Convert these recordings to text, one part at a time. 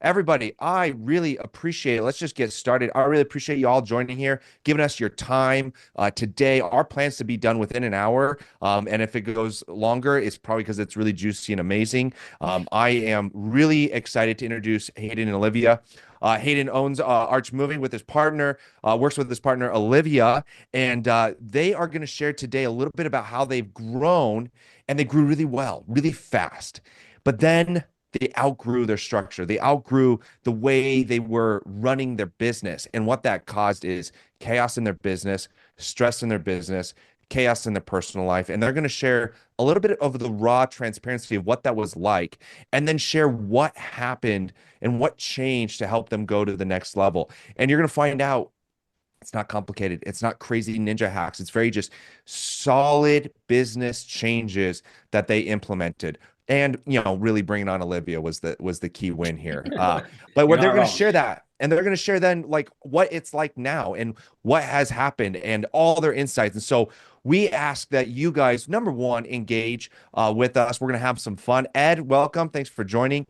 everybody, I really appreciate it. Let's just get started. I really appreciate you all joining here, giving us your time today. Our plans to be done within an hour. And if it goes longer, it's probably because it's really juicy and amazing. I am really excited to introduce Hayden and Olivia. Hayden owns Arch Moving with his partner, works with his partner, Olivia, and they are going to share today a little bit about how they've grown, and they grew really well, really fast. But then they outgrew their structure. They outgrew the way they were running their business. And what that caused is chaos in their business, stress in their business, chaos in their personal life. And they're going to share a little bit of the raw transparency of what that was like, and then share what happened and what changed to help them go to the next level. And you're going to find out it's not complicated. It's not crazy ninja hacks. It's very just solid business changes that they implemented. And really bringing on Olivia was the key win here. But You're what they're not going to wrong. share that, and they're going to share then like what it's like now and what has happened and all their insights. And so we ask that you guys, number one, engage with us. We're going to have some fun. Ed, welcome. Thanks for joining.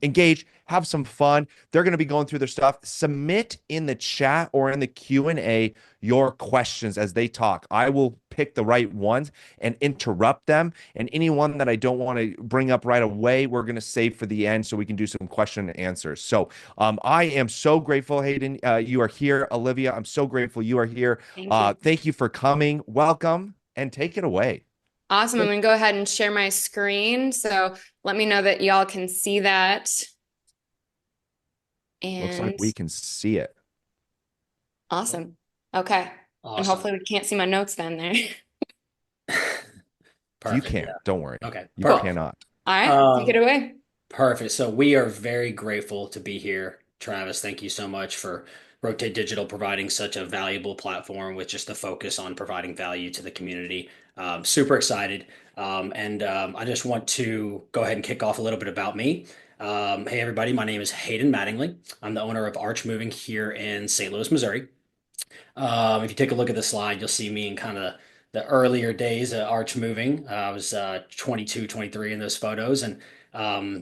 Engage, have some fun. They're going to be going through their stuff. Submit in the chat or in the Q&A your questions as they talk. I will pick the right ones and interrupt them. And anyone that I don't want to bring up right away, we're going to save for the end so we can do some question and answers. So I am so grateful, Hayden, you are here. Olivia, I'm so grateful you are here. Thank you. Thank you for coming. Welcome and take it away. Awesome. I'm going to go ahead and share my screen. So let me know that y'all can see that. Looks like And we can see it. awesome. Okay. And Awesome. hopefully we can't see my notes down there. You Perfect. can't. Yeah. Don't worry. Okay. You Cool. Perfect. cannot. All right. Take it Um, away. Perfect. So we are very grateful to be here. Travis, thank you so much for Rotate Digital providing such a valuable platform with just the focus on providing value to the community. Super excited. I just want to go ahead and kick off a little bit about me. Hey, everybody. My name is Hayden Mattingly. I'm the owner of Arch Moving here in St. Louis, Missouri. If you take a look at the slide, you'll see me in kind of the earlier days of Arch Moving. I was 22, 23 in those photos. And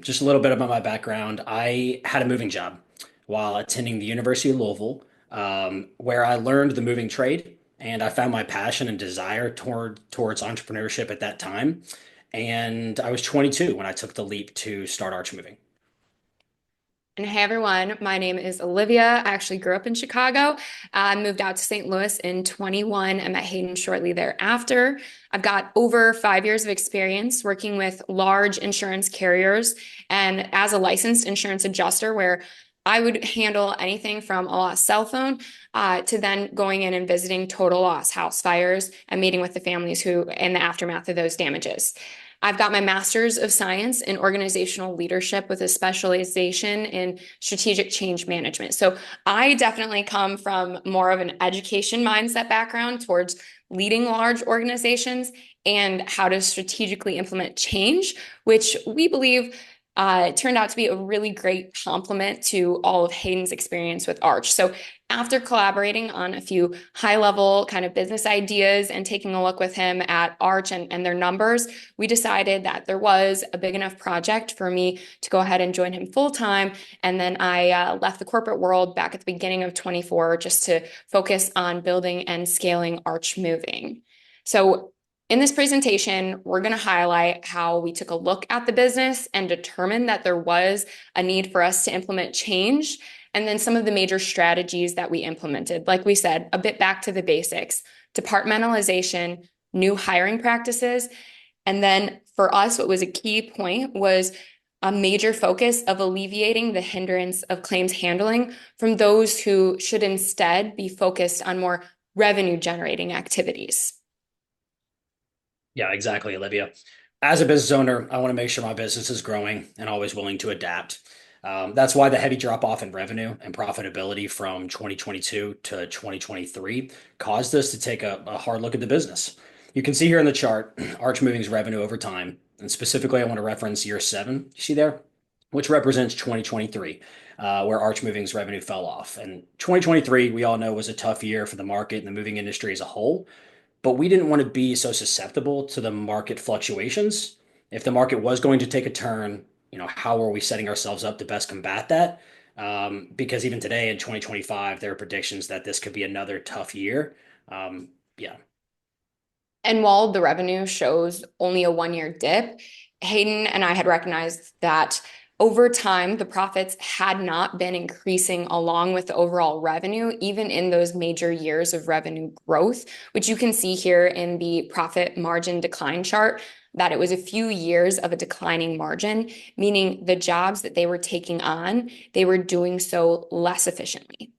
just a little bit about my background. I had a moving job while attending the University of Louisville, where I learned the moving trade. And I found my passion and desire towards entrepreneurship at that time. And I was 22 when I took the leap to start Arch Moving. And hey everyone, my name is Olivia. I actually grew up in Chicago. I moved out to St. Louis in 21. I met Hayden shortly thereafter. I've got over 5 years of experience working with large insurance carriers and as a licensed insurance adjuster, where I would handle anything from a lost cell phone to then going in and visiting total loss house fires and meeting with the families who in the aftermath of those damages. I've got my master's of science in organizational leadership with a specialization in strategic change management. So I definitely come from more of an education mindset background towards leading large organizations and how to strategically implement change, which we believe turned out to be a really great complement to all of Hayden's experience with Arch. So after collaborating on a few high level kind of business ideas and taking a look with him at Arch and their numbers, we decided that there was a big enough project for me to go ahead and join him full time. And then I left the corporate world back at the beginning of 24 just to focus on building and scaling Arch Moving. So in this presentation, we're going to highlight how we took a look at the business and determined that there was a need for us to implement change, and then some of the major strategies that we implemented. Like we said, a bit back to the basics, departmentalization, new hiring practices. And then for us, what was a key point was a major focus of alleviating the hindrance of claims handling from those who should instead be focused on more revenue generating activities. Yeah, exactly, Olivia. As a business owner, I want to make sure my business is growing and always willing to adapt. That's why the heavy drop off in revenue and profitability from 2022 to 2023 caused us to take a hard look at the business. You can see here in the chart Arch Moving's revenue over time. And specifically, I want to reference year seven, you see there, which represents 2023, where Arch Moving's revenue fell off. And 2023, we all know, was a tough year for the market and the moving industry as a whole, but we didn't want to be so susceptible to the market fluctuations. If the market was going to take a turn, how are we setting ourselves up to best combat that? Because even today in 2025, there are predictions that this could be another tough year. Yeah. And while the revenue shows only a 1 year dip, Hayden and I had recognized that over time, the profits had not been increasing along with the overall revenue, even in those major years of revenue growth, which you can see here in the profit margin decline chart, that it was a few years of a declining margin, meaning the jobs that they were taking on, they were doing so less efficiently.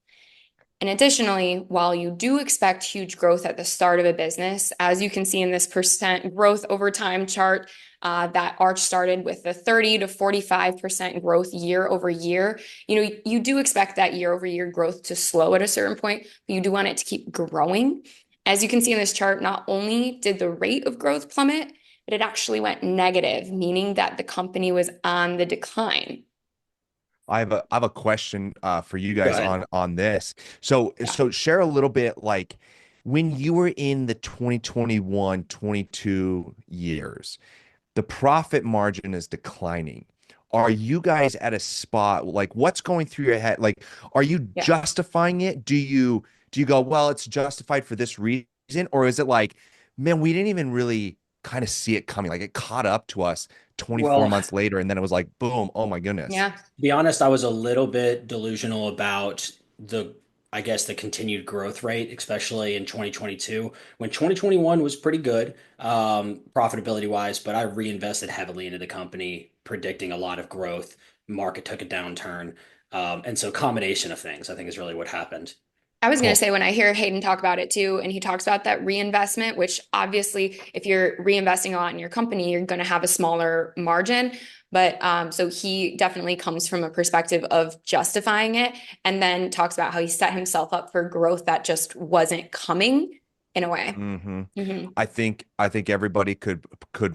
And additionally, while you do expect huge growth at the start of a business, as you can see in this percent growth over time chart, that arch started with the 30 to 45% growth year over year. You do expect that year over year growth to slow at a certain point, but you do want it to keep growing. As you can see in this chart, not only did the rate of growth plummet, but it actually went negative, meaning that the company was on the decline. I have a question for you Go guys ahead. on this. So Yeah. so share a little bit like when you were in the 2021, 22 years, the profit margin is declining. Are you guys at a spot like what's going through your head? Like, are you Yeah. justifying it? Do you go, well, it's justified for this reason? Or is it like, man, we didn't even really kind of see it coming? Like it caught up to us 24 Well, months later, and then it was like, boom, oh my goodness. Yeah. to be honest, I was a little bit delusional about I guess, the continued growth rate, especially in 2022. When 2021 was pretty good, profitability wise, but I reinvested heavily into the company, predicting a lot of growth. Market took a downturn. And so, combination of things, I think, is really what happened. I was going to Cool. say when I hear Hayden talk about it too, and he talks about that reinvestment, which obviously, if you're reinvesting a lot in your company, you're going to have a smaller margin. But so he definitely comes from a perspective of justifying it and then talks about how he set himself up for growth that just wasn't coming in a way. Hmm. Mm-hmm. I think everybody could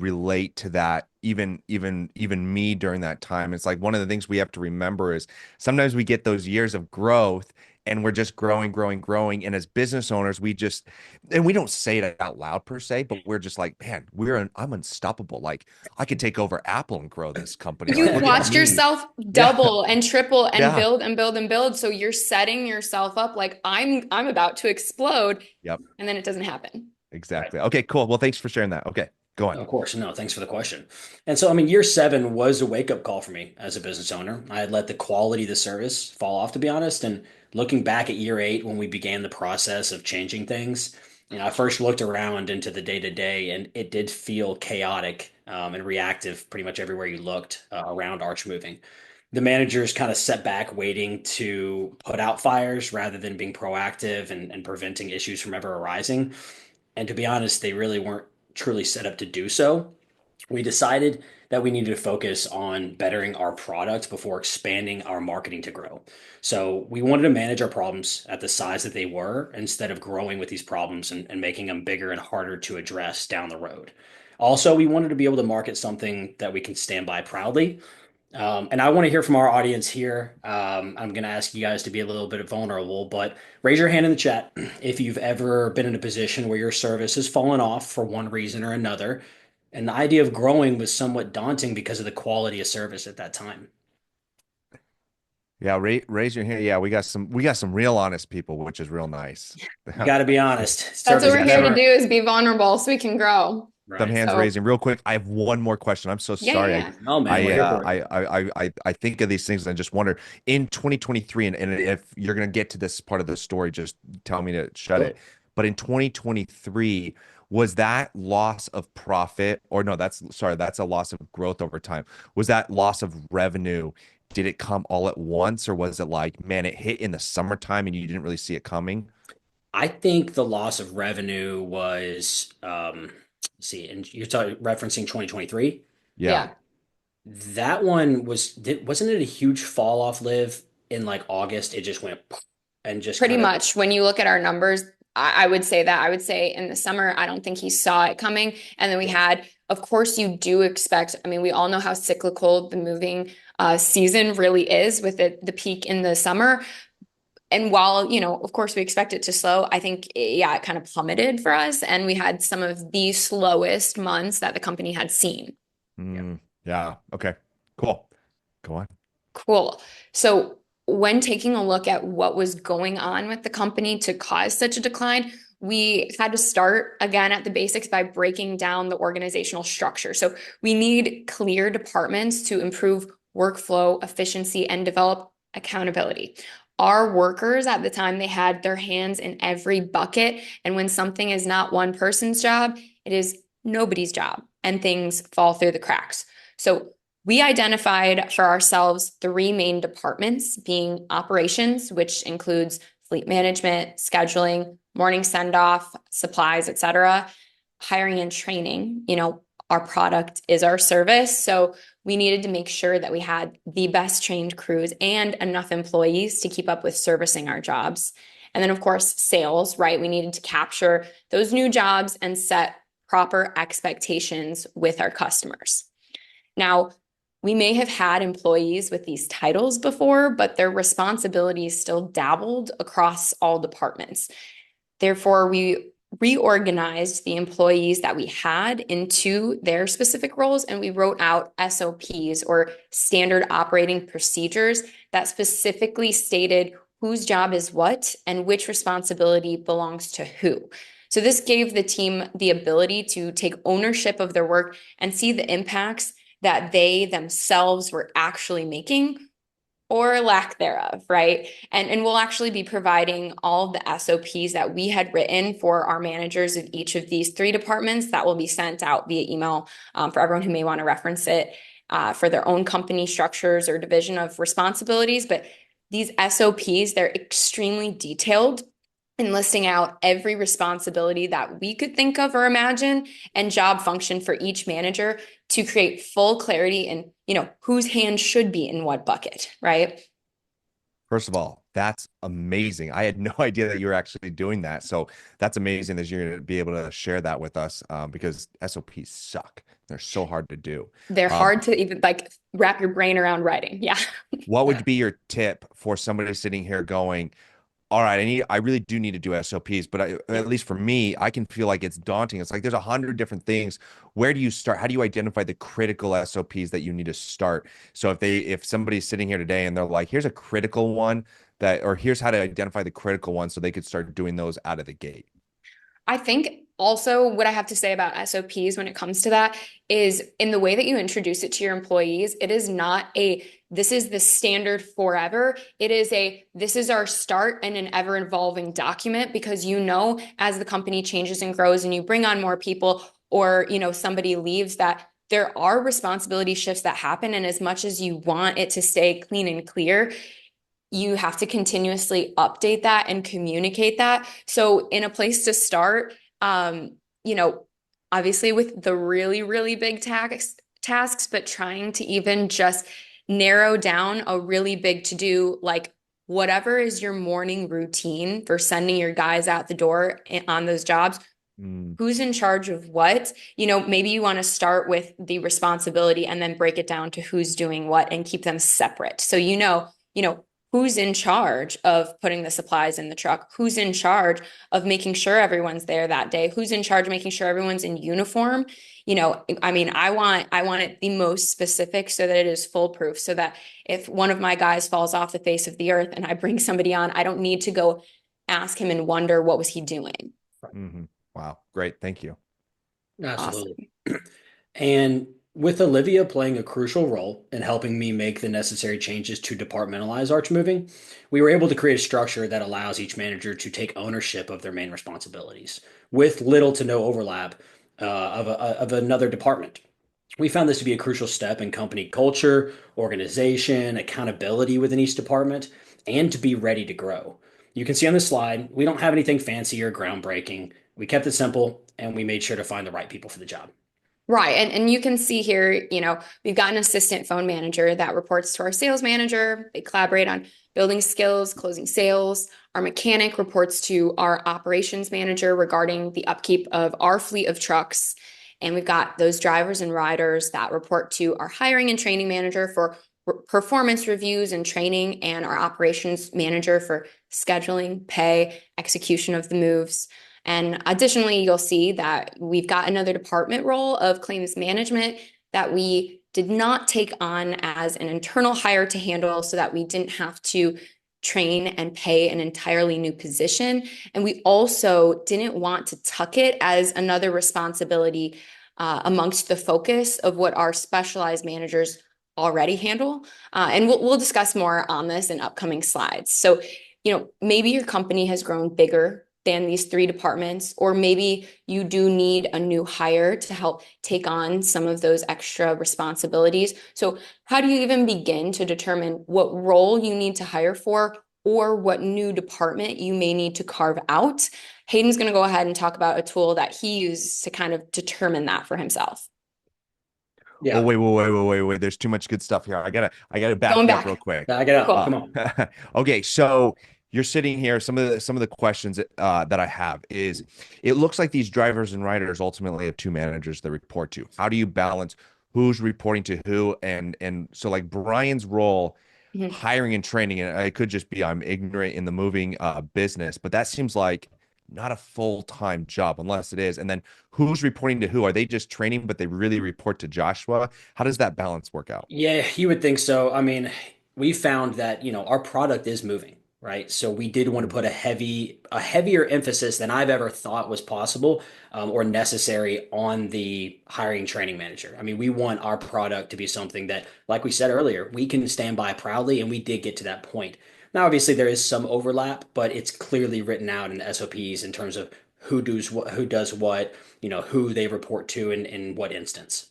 relate to that. Even me during that time. It's like one of the things we have to remember is sometimes we get those years of growth and we're just growing, growing, growing. And as business owners, and we don't say it out loud per se, but we're just like, man, I'm unstoppable. Like I could take over Apple and grow this company. Like, You've look at watched me. yourself Yeah. double and triple and Yeah. build and build and build. So you're setting yourself up like I'm about to explode, Yep. and then it doesn't happen. Right. Exactly. Okay, cool. Well, thanks for sharing that. Okay, go on. Of course. No, thanks for the question. And so, I mean, year seven was a wake up call for me as a business owner. I had let the quality of the service fall off, to be honest. And looking back at year eight, when we began the process of changing things, I first looked around into the day to day, and it did feel chaotic and reactive pretty much everywhere you looked around Arch Moving. The managers kind of sat back waiting to put out fires rather than being proactive and preventing issues from ever arising. And to be honest, they really weren't truly set up to do so. We decided that we needed to focus on bettering our product before expanding our marketing to grow. So we wanted to manage our problems at the size that they were instead of growing with these problems and making them bigger and harder to address down the road. Also, we wanted to be able to market something that we can stand by proudly, and I want to hear from our audience here. I'm going to ask you guys to be a little bit vulnerable, but raise your hand in the chat if you've ever been in a position where your service has fallen off for one reason or another. And the idea of growing was somewhat daunting because of the quality of service at that time. Yeah, raise your hand. Yeah, we got some real honest people, which is real nice. You got to be honest. That's what Service we're is here to never do is be vulnerable so we can grow. Some right. hands So raising real quick. I have one more question. I'm so yeah, yeah, sorry. yeah. Oh man, we're I here uh, for it. I think of these things and I just wonder in 2023, and if you're gonna get to this part of the story, just tell me to shut Sure. it. But in 2023, was that loss of profit, or no, that's a loss of growth over time. Was that loss of revenue? Did it come all at once, or was it like, man, it hit in the summertime and you didn't really see it coming? I think the loss of revenue was, let's see, and you're talking referencing 2023. Yeah. Yeah. That one wasn't it a huge fall off, Liv, in like August? It just went and just Pretty kind of much when you look at our numbers, I would say that. I would say in the summer, I don't think he saw it coming. And then we had, of course, you do expect, I mean, we all know how cyclical the moving season really is with the peak in the summer. And while, of course, we expect it to slow, I think, yeah, it kind of plummeted for us. And we had some of the slowest months that the company had seen. yeah. Yeah. Okay. Cool. Go on. Cool. So when taking a look at what was going on with the company to cause such a decline, we had to start again at the basics by breaking down the organizational structure. So we need clear departments to improve workflow efficiency and develop accountability. Our workers at the time, they had their hands in every bucket. And when something is not one person's job, it is nobody's job and things fall through the cracks. So we identified for ourselves three main departments, being operations, which includes fleet management, scheduling, morning send off, supplies, etc., hiring and training. Our product is our service. So we needed to make sure that we had the best trained crews and enough employees to keep up with servicing our jobs. And then, of course, sales, right? We needed to capture those new jobs and set proper expectations with our customers. Now, we may have had employees with these titles before, but their responsibilities still dabbled across all departments. Therefore, we reorganized the employees that we had into their specific roles, and we wrote out SOPs, or standard operating procedures, that specifically stated whose job is what and which responsibility belongs to who. So this gave the team the ability to take ownership of their work and see the impacts that they themselves were actually making, or lack thereof, right? And we'll actually be providing all of the SOPs that we had written for our managers of each of these three departments that will be sent out via email for everyone who may want to reference it for their own company structures or division of responsibilities. But these SOPs, they're extremely detailed in listing out every responsibility that we could think of or imagine and job function for each manager to create full clarity in, whose hand should be in what bucket, right? First of all, that's amazing. I had no idea that you were actually doing that. So that's amazing that you're going to be able to share that with us because SOPs suck. They're so hard to do. They're hard to even wrap your brain around writing. Yeah. What would be your tip for somebody sitting here going, all right, I really do need to do SOPs, but at least for me, I can feel like it's daunting. It's like there's 100 different things. Where do you start? How do you identify the critical SOPs that you need to start? So if somebody's sitting here today and they're like, here's a critical one or here's how to identify the critical one so they could start doing those out of the gate. I think also what I have to say about SOPs when it comes to that is in the way that you introduce it to your employees, it is not this is the standard forever. It is this is our start and an ever evolving document, because as the company changes and grows and you bring on more people or, somebody leaves, that there are responsibility shifts that happen. And as much as you want it to stay clean and clear, you have to continuously update that and communicate that. So in a place to start, obviously with the really, really big tasks, but trying to even just narrow down a really big to do, like whatever is your morning routine for sending your guys out the door on those jobs. Who's in charge of what? Maybe you want to start with the responsibility and then break it down to who's doing what and keep them separate. So, who's in charge of putting the supplies in the truck? Who's in charge of making sure everyone's there that day? Who's in charge of making sure everyone's in uniform? I want it the most specific so that it is foolproof, so that if one of my guys falls off the face of the earth and I bring somebody on, I don't need to go ask him and wonder what was he doing. Mm-hmm. Wow. Great. Thank you. Absolutely. Awesome. And with Olivia playing a crucial role in helping me make the necessary changes to departmentalize arch moving, we were able to create a structure that allows each manager to take ownership of their main responsibilities with little to no overlap of another department. We found this to be a crucial step in company culture, organization, accountability within each department, and to be ready to grow. You can see on the slide, we don't have anything fancy or groundbreaking. We kept it simple, and we made sure to find the right people for the job. Right. And you can see here, we've got an assistant phone manager that reports to our sales manager. They collaborate on building skills, closing sales. Our mechanic reports to our operations manager regarding the upkeep of our fleet of trucks. And we've got those drivers and riders that report to our hiring and training manager for performance reviews and training, and our operations manager for scheduling, pay, execution of the moves. And additionally, you'll see that we've got another department role of claims management that we did not take on as an internal hire to handle so that we didn't have to train and pay an entirely new position. And we also didn't want to tuck it as another responsibility amongst the focus of what our specialized managers already handle. And we'll discuss more on this in upcoming slides. So, maybe your company has grown bigger than these 3 departments, or maybe you do need a new hire to help take on some of those extra responsibilities. So how do you even begin to determine what role you need to hire for or what new department you may need to carve out? Hayden's going to go ahead and talk about a tool that he uses to kind of determine that for himself. Yeah. Oh, wait. There's too much good stuff here. I gotta back Going you up real back. quick. I get up. Cool. Come on. Okay, so you're sitting here. Some of the questions that I have is, it looks like these drivers and riders ultimately have 2 managers they report to. How do you balance who's reporting to who? And so like Brian's role, Mhm. hiring and training, and it could just be I'm ignorant in the moving business, but that seems like not a full-time job unless it is. And then who's reporting to who? Are they just training, but they really report to Joshua? How does that balance work out? Yeah, you would think so. I mean, we found that, our product is moving, right? So we did want to put a heavier emphasis than I've ever thought was possible, or necessary on the hiring training manager. I mean, we want our product to be something that, like we said earlier, we can stand by proudly, and we did get to that point. Now, obviously, there is some overlap, but it's clearly written out in the SOPs in terms of who does what, who they report to in what instance.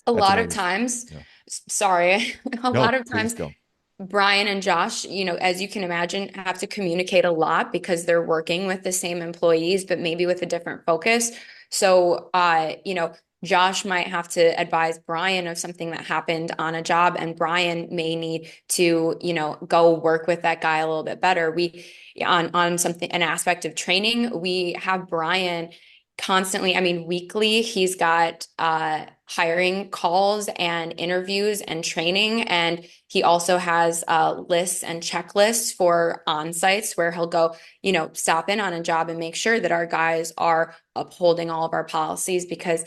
A That's lot of amazing. times, Yeah. sorry, a lot No, of please times go. Brian and Josh, as you can imagine, have to communicate a lot because they're working with the same employees, but maybe with a different focus. So, Josh might have to advise Brian of something that happened on a job, and Brian may need to, go work with that guy a little bit better. On something, an aspect of training, we have Brian constantly, I mean, weekly, he's got hiring calls and interviews and training. And he also has lists and checklists for on-sites where he'll go, stop in on a job and make sure that our guys are upholding all of our policies, because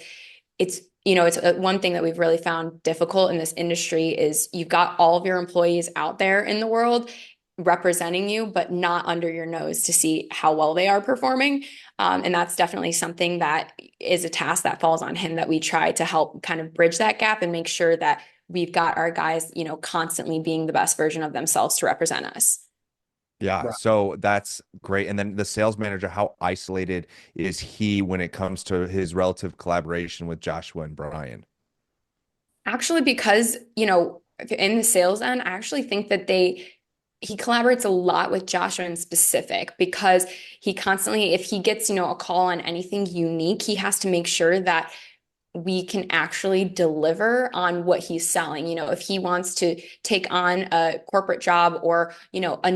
it's one thing that we've really found difficult in this industry is you've got all of your employees out there in the world representing you, but not under your nose to see how well they are performing. And that's definitely something that is a task that falls on him that we try to help kind of bridge that gap and make sure that we've got our guys, constantly being the best version of themselves to represent us. Yeah, Right. so that's great. And then the sales manager, how isolated is he when it comes to his relative collaboration with Joshua and Brian? Actually, because, in the sales end, I actually think that he collaborates a lot with Joshua in specific because he constantly, if he gets, a call on anything unique, he has to make sure that we can actually deliver on what he's selling. If he wants to take on a corporate job or, a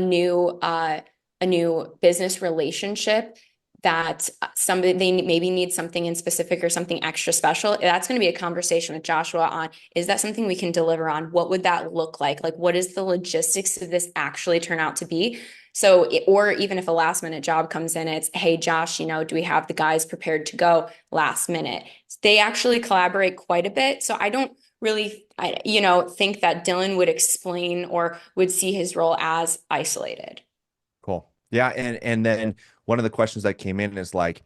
new business relationship that somebody they maybe need something in specific or something extra special, that's going to be a conversation with Joshua on, is that something we can deliver on? What would that look like? Like, what is the logistics of this actually turn out to be? So, or even if a last minute job comes in, it's, hey, Josh, do we have the guys prepared to go last minute? They actually collaborate quite a bit. So I don't really, think that Dylan would explain or would see his role as isolated. Cool. Yeah, and then one of the questions that came in is like,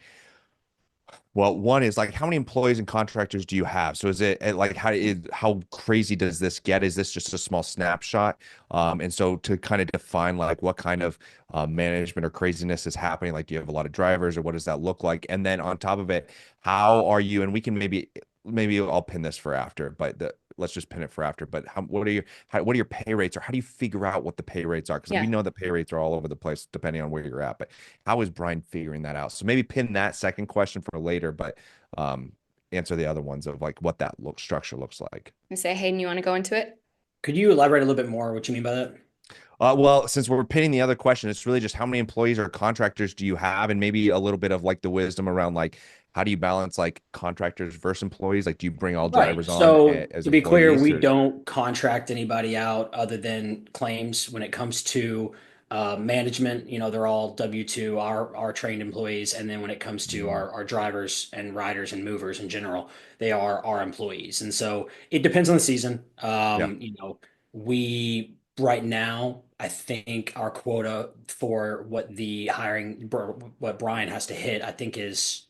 well, one is like, how many employees and contractors do you have? So is it like how crazy does this get? Is this just a small snapshot? And so to kind of define like what kind of management or craziness is happening, like do you have a lot of drivers or what does that look like? And then on top of it, how are you? And we can maybe I'll pin this for after, but let's just pin it for after. But what are your pay rates, or how do you figure out what the pay rates are? Because we Yeah. know the pay rates are all over the place depending on where you're at. But how is Brian figuring that out? So maybe pin that second question for later, but answer the other ones of like what that structure looks like. And say, Hayden, you want to go into it? Could you elaborate a little bit more what you mean by that? Well, since we're pinning the other question, it's really just how many employees or contractors do you have, and maybe a little bit of like the wisdom around like how do you balance like contractors versus employees? Like, do you bring all Right. drivers on So as to be clear, employees? we Or don't contract anybody out other than claims when it comes to Management, they're all W-2, our trained employees. And then when it comes to Mm, our drivers and riders and movers in general, they are our employees. And so it depends on the season. yeah, We right now, I think our quota for what Brian has to hit, I think is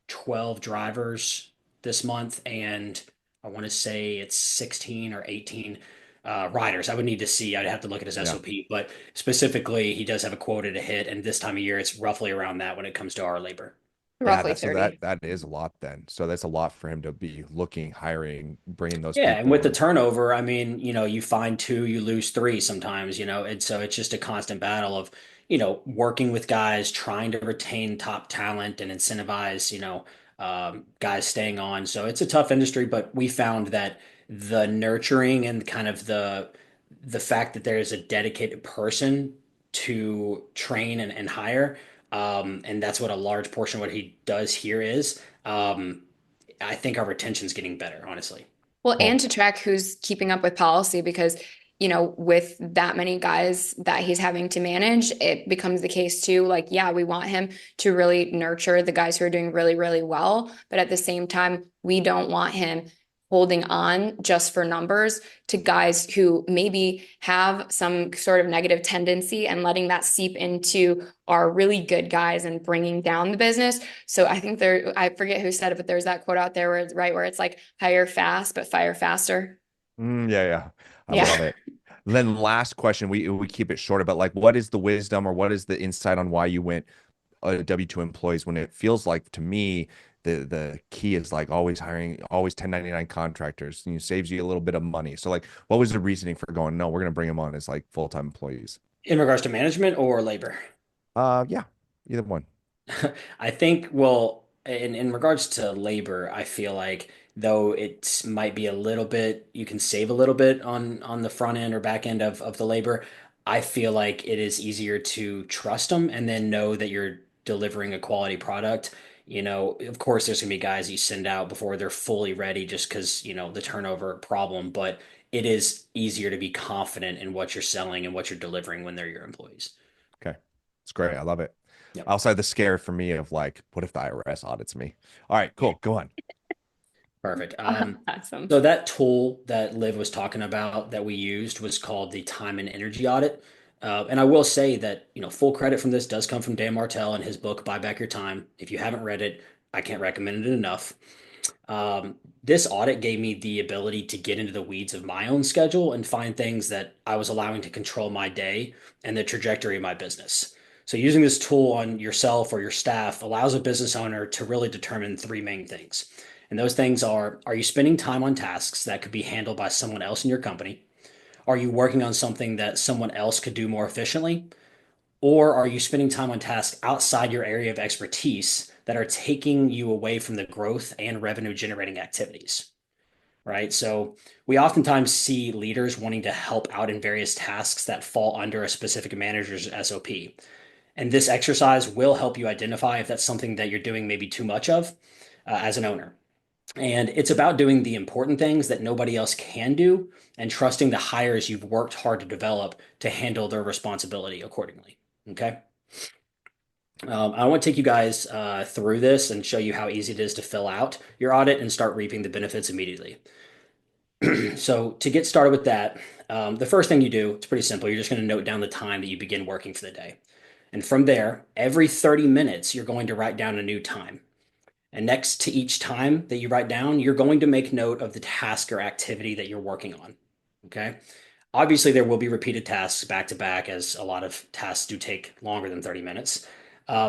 12 drivers this month, and I want to say it's 16 or 18 riders. I would need to see. I'd have to look at his yeah. SOP, but specifically, he does have a quota to hit, and this time of year, it's roughly around that when it comes to our labor. Yeah, Roughly that's so 30. that is a lot then. So that's a lot for him to be looking, hiring, bringing those Yeah, and with people the in. turnover, I mean, you find two, you lose three sometimes, and so it's just a constant battle of, working with guys, trying to retain top talent and incentivize, guys staying on. So it's a tough industry, but we found that the nurturing and kind of the fact that there is a dedicated person to train and hire, and that's what a large portion of what he does here is. I think our retention's getting better, honestly. Well, and Well, to track who's keeping up with policy because, with that many guys that he's having to manage, it becomes the case too. Like, yeah, we want him to really nurture the guys who are doing really, really well. But at the same time, we don't want him holding on just for numbers to guys who maybe have some sort of negative tendency and letting that seep into our really good guys and bringing down the business. So I think I forget who said it, but there's that quote out there where it's right, where it's like hire fast, but fire faster. yeah, yeah. I Yeah. love it. Then last question, we keep it shorter, but like what is the wisdom or what is the insight on why you went W-2 employees when it feels like to me the key is like always hiring always 1099 contractors, saves you a little bit of money. So like what was the reasoning for going, no, we're gonna bring them on as like full-time employees? In regards to management or labor? Yeah, either one. I think, well, in regards to labor, I feel like though it might be a little bit, you can save a little bit on the front end or back end of the labor. I feel like it is easier to trust them and then know that you're delivering a quality product. Of course, there's gonna be guys you send out before they're fully ready just because, the turnover problem, but it is easier to be confident in what you're selling and what you're delivering when they're your employees. Okay. It's great. I love it. Yep. I also had the scare for me of like, what if the IRS audits me? All right, cool. Go on. Perfect. Awesome. So that tool that Liv was talking about that we used was called the time and energy audit. And I will say that, full credit from this does come from Dan Martell and his book, Buy Back Your Time. If you haven't read it, I can't recommend it enough. This audit gave me the ability to get into the weeds of my own schedule and find things that I was allowing to control my day and the trajectory of my business. So using this tool on yourself or your staff allows a business owner to really determine three main things. And those things are you spending time on tasks that could be handled by someone else in your company? Are you working on something that someone else could do more efficiently? Or are you spending time on tasks outside your area of expertise that are taking you away from the growth and revenue generating activities? Right. So we oftentimes see leaders wanting to help out in various tasks that fall under a specific manager's SOP. And this exercise will help you identify if that's something that you're doing maybe too much of as an owner. And it's about doing the important things that nobody else can do and trusting the hires you've worked hard to develop to handle their responsibility accordingly. Okay. I want to take you guys through this and show you how easy it is to fill out your audit and start reaping the benefits immediately. So, to get started with that, the first thing you do, it's pretty simple. You're just going to note down the time that you begin working for the day. And from there, every 30 minutes, you're going to write down a new time. And next to each time that you write down, you're going to make note of the task or activity that you're working on. Okay. Obviously, there will be repeated tasks back to back, as a lot of tasks do take longer than 30 minutes.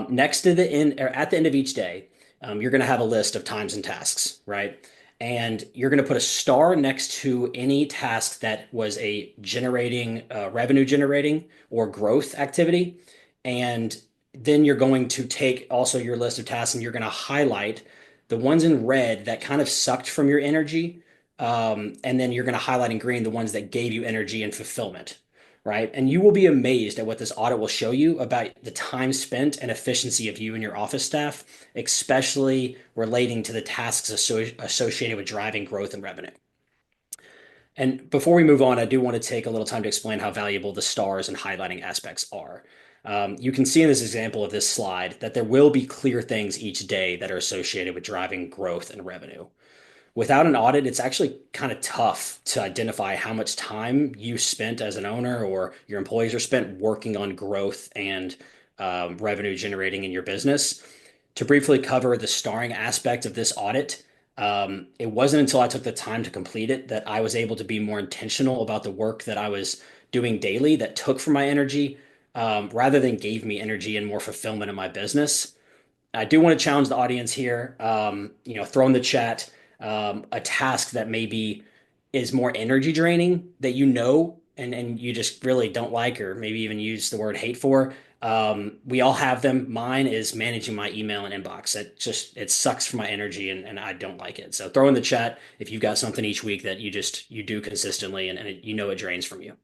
Next to the end, or at the end of each day, you're going to have a list of times and tasks, right? And you're going to put a star next to any task that was a generating, revenue generating or growth activity. And then you're going to take also your list of tasks and you're going to highlight the ones in red that kind of sucked from your energy, and then you're going to highlight in green the ones that gave you energy and fulfillment, right? And you will be amazed at what this audit will show you about the time spent and efficiency of you and your office staff, especially relating to the tasks associated with driving growth and revenue. And before we move on, I do want to take a little time to explain how valuable the stars and highlighting aspects are. You can see in this example of this slide that there will be clear things each day that are associated with driving growth and revenue. Without an audit, it's actually kind of tough to identify how much time you spent as an owner or your employees are spent working on growth and revenue generating in your business. To briefly cover the starring aspect of this audit, it wasn't until I took the time to complete it that I was able to be more intentional about the work that I was doing daily that took from my energy, rather than gave me energy and more fulfillment in my business. I do want to challenge the audience here. Throw in the chat a task that maybe is more energy draining that and you just really don't like, or maybe even use the word hate for. We all have them. Mine is managing my email and inbox. It sucks for my energy and I don't like it. So throw in the chat if you've got something each week that you do consistently and it drains from you.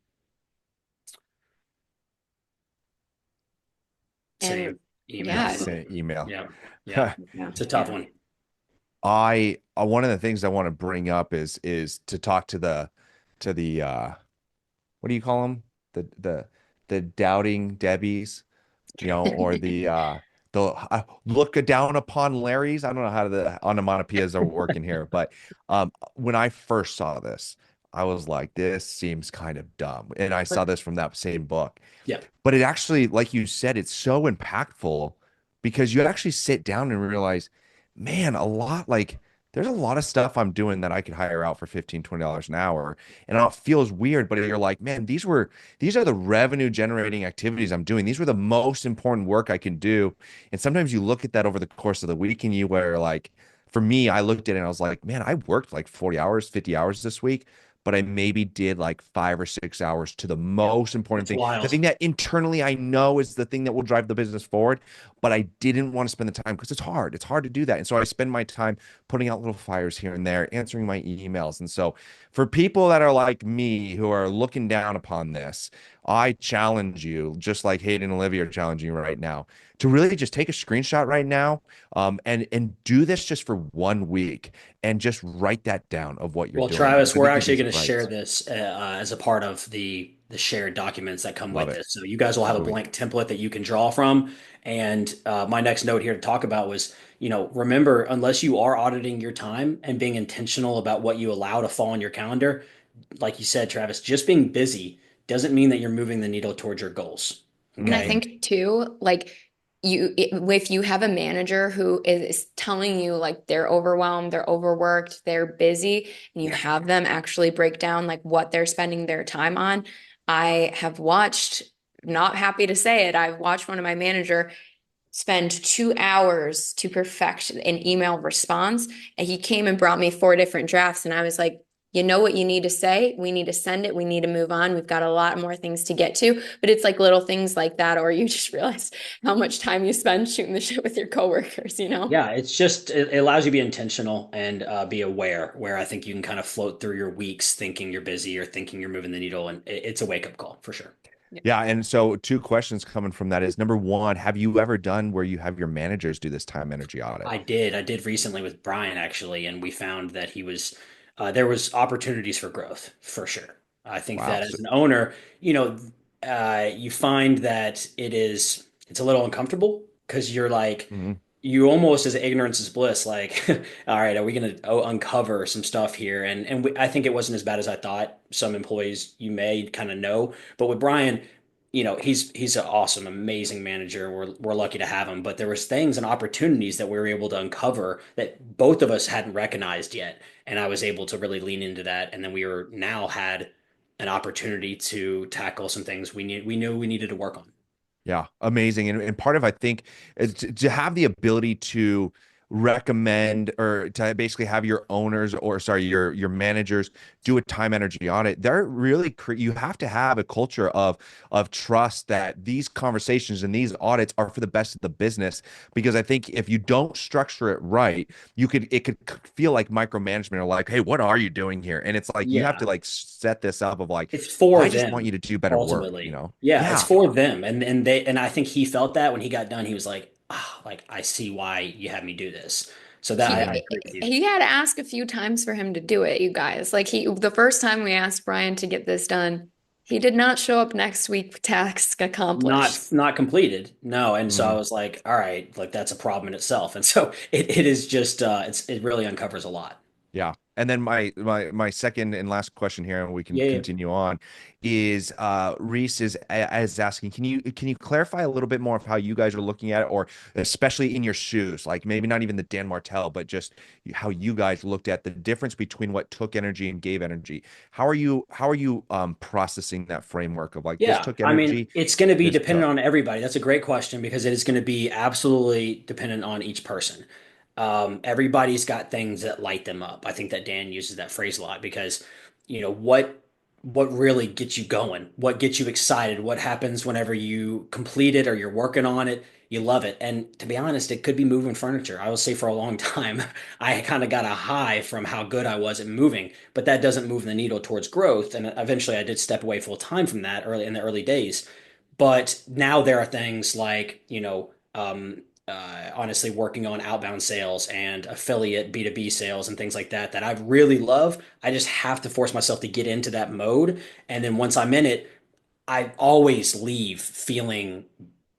And Same email. yeah, Send email. Yeah. Yeah. yeah, It's a tough yeah. one. I one of the things I want to bring up is to talk to the what do you call them? The doubting Debbies, or the look down upon Larrys. I don't know how the onomatopoeias are working here, but when I first saw this, I was like, this seems kind of dumb. And I saw this from that same book. Yeah. But it actually, like you said, it's so impactful because you actually sit down and realize, man, there's a lot of stuff I'm doing that I could hire out for $15-20 an hour. And it feels weird, but you're like, man, these are the revenue generating activities I'm doing. These were the most important work I can do. And sometimes you look at that over the course of the week and you were like, for me, I looked at it and I was like, man, I worked like 40 hours, 50 hours this week, but I maybe did like 5 or 6 hours to the most important It's thing, the wild. thing that internally I know is the thing that will drive the business forward. But I didn't want to spend the time because it's hard. It's hard to do that. And so I spend my time putting out little fires here and there, answering my emails. And so for people that are like me who are looking down upon this, I challenge you, just like Hayden and Olivia are challenging you right now, to really just take a screenshot right now, and do this just for 1 week and just write that down of what you're Well, doing Travis, because I we're think you'd actually be going to share surprised. this as a part of the shared documents that come Love with it. this. So you guys will have a Sweet. blank template that you can draw from. And my next note here to talk about was, remember, unless you are auditing your time and being intentional about what you allow to fall on your calendar, like you said, Travis, just being busy doesn't mean that you're moving the needle towards your goals. And I Okay. Hmm. think too, like if you have a manager who is telling you like they're overwhelmed, they're overworked, they're busy, and you have them actually break down like what they're spending their time on. I have watched, not happy to say it, I've watched one of my manager spend 2 hours to perfect an email response. And he came and brought me 4 different drafts. And I was like, you know what you need to say? We need to send it. We need to move on. We've got a lot more things to get to. But it's like little things like that, or you just realize how much time you spend shooting the shit with your coworkers, you know? Yeah, it allows you to be intentional and be aware, where I think you can kind of float through your weeks thinking you're busy or thinking you're moving the needle, and it's a wake up call for sure. Yeah. Yeah, and so two questions coming from that is number one, have you ever done where you have your managers do this time energy audit? I did recently with Brian actually, and we found that there was opportunities for growth for sure. I think Wow. that as So, an owner, you find that it's a little uncomfortable because you're like, mhm. you almost as ignorance is bliss, like, all right, are we going to uncover some stuff here? I think it wasn't as bad as I thought. Some employees you may kind of know, but with Brian, he's an awesome, amazing manager. We're lucky to have him. But there was things and opportunities that we were able to uncover that both of us hadn't recognized yet, and I was able to really lean into that. And then now had an opportunity to tackle some things we knew we needed to work on. Yeah, amazing. And part of I think is to have the ability to recommend or to basically have your owners or sorry, your managers do a time energy audit. They're really you have to have a culture of trust that these conversations and these audits are for the best of the business. Because I think if you don't structure it right, it could feel like micromanagement or like, hey, what are you doing here? And it's like you have to Yeah. like set this up of like, It's for I just want you them to do better work, you ultimately. know? Yeah, it's Yeah. for them. And I think he felt that when he got done, he was like, ah, like I see why you had me do this. So that I agree with you. He had to ask a few times for him to do it, you guys. Like the first time we asked Brian to get this done, he did not show up next week with task accomplished. Not completed. No. And so I Mm. was like, all right, like that's a problem in itself. And so it is just it really uncovers a lot. Yeah. And then my second and last question here, and we can Yeah, yeah. continue on, is Reese is asking, can you clarify a little bit more of how you guys are looking at it, or especially in your shoes, like maybe not even the Dan Martell, but just how you guys looked at the difference between what took energy and gave energy. How are you processing that framework of like this Yeah, took I mean, energy, it's going to be this dependent took. on everybody. That's a great question because it is going to be absolutely dependent on each person. Everybody's got things that light them up. I think that Dan uses that phrase a lot because, what really gets you going, what gets you excited, what happens whenever you complete it or you're working on it, you love it. And to be honest, it could be moving furniture. I will say for a long time, I kind of got a high from how good I was at moving, but that doesn't move the needle towards growth. And eventually I did step away full time from that early in the early days. But now there are things like, honestly working on outbound sales and affiliate B2B sales and things like that that I really love. I just have to force myself to get into that mode. And then once I'm in it, I always leave feeling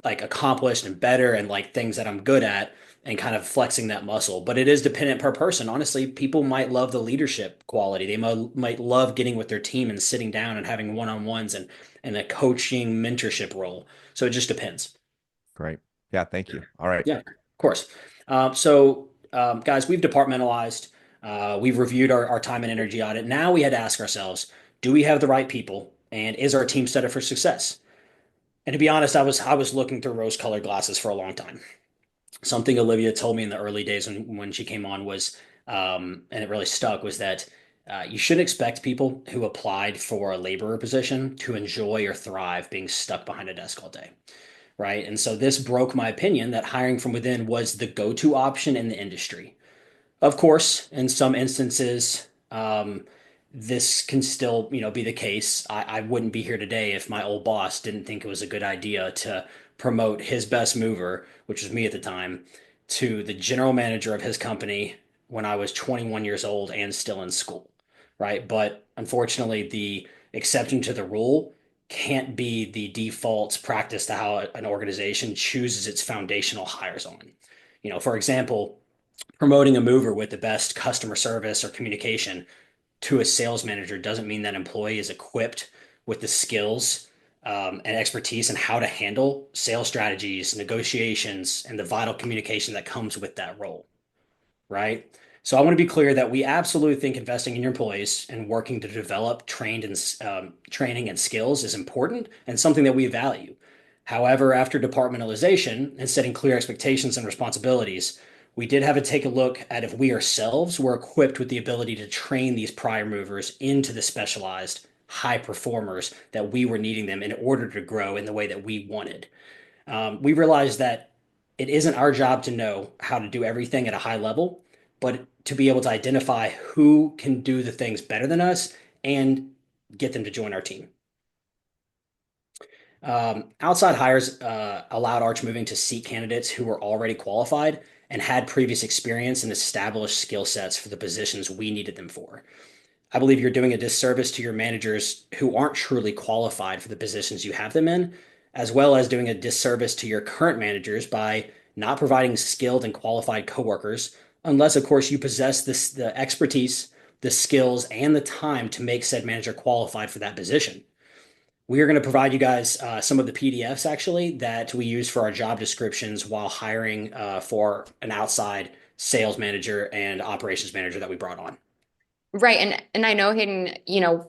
like accomplished and better and like things that I'm good at and kind of flexing that muscle. But it is dependent per person. Honestly, people might love the leadership quality. They might love getting with their team and sitting down and having one-on-ones and a coaching mentorship role. So it just depends. Great. Yeah, thank you. All right. Yeah, of course. Guys, we've departmentalized. We've reviewed our time and energy audit. Now we had to ask ourselves, do we have the right people? And is our team set up for success? And to be honest, I was looking through rose-colored glasses for a long time. Something Olivia told me in the early days when she came on was, and it really stuck, was that you shouldn't expect people who applied for a laborer position to enjoy or thrive being stuck behind a desk all day, right? And so this broke my opinion that hiring from within was the go-to option in the industry. Of course, in some instances, this can still, be the case. I wouldn't be here today if my old boss didn't think it was a good idea to promote his best mover, which was me at the time, to the general manager of his company when I was 21 years old and still in school, right? But unfortunately, the exception to the rule can't be the default practice to how an organization chooses its foundational hires on. For example, promoting a mover with the best customer service or communication to a sales manager doesn't mean that employee is equipped with the skills and expertise in how to handle sales strategies, negotiations, and the vital communication that comes with that role, right? So I want to be clear that we absolutely think investing in your employees and working to develop training and skills is important and something that we value. However, after departmentalization and setting clear expectations and responsibilities, we did have to take a look at if we ourselves were equipped with the ability to train these prior movers into the specialized high performers that we were needing them in order to grow in the way that we wanted. We realized that it isn't our job to know how to do everything at a high level, but to be able to identify who can do the things better than us and get them to join our team. Outside hires allowed Arch Moving to seek candidates who were already qualified and had previous experience and established skill sets for the positions we needed them for. I believe you're doing a disservice to your managers who aren't truly qualified for the positions you have them in, as well as doing a disservice to your current managers by not providing skilled and qualified coworkers, unless, of course, you possess the expertise, the skills, and the time to make said manager qualified for that position. We are going to provide you guys some of the PDFs actually that we use for our job descriptions while hiring for an outside sales manager and operations manager that we brought on. Right. And I know, Hayden,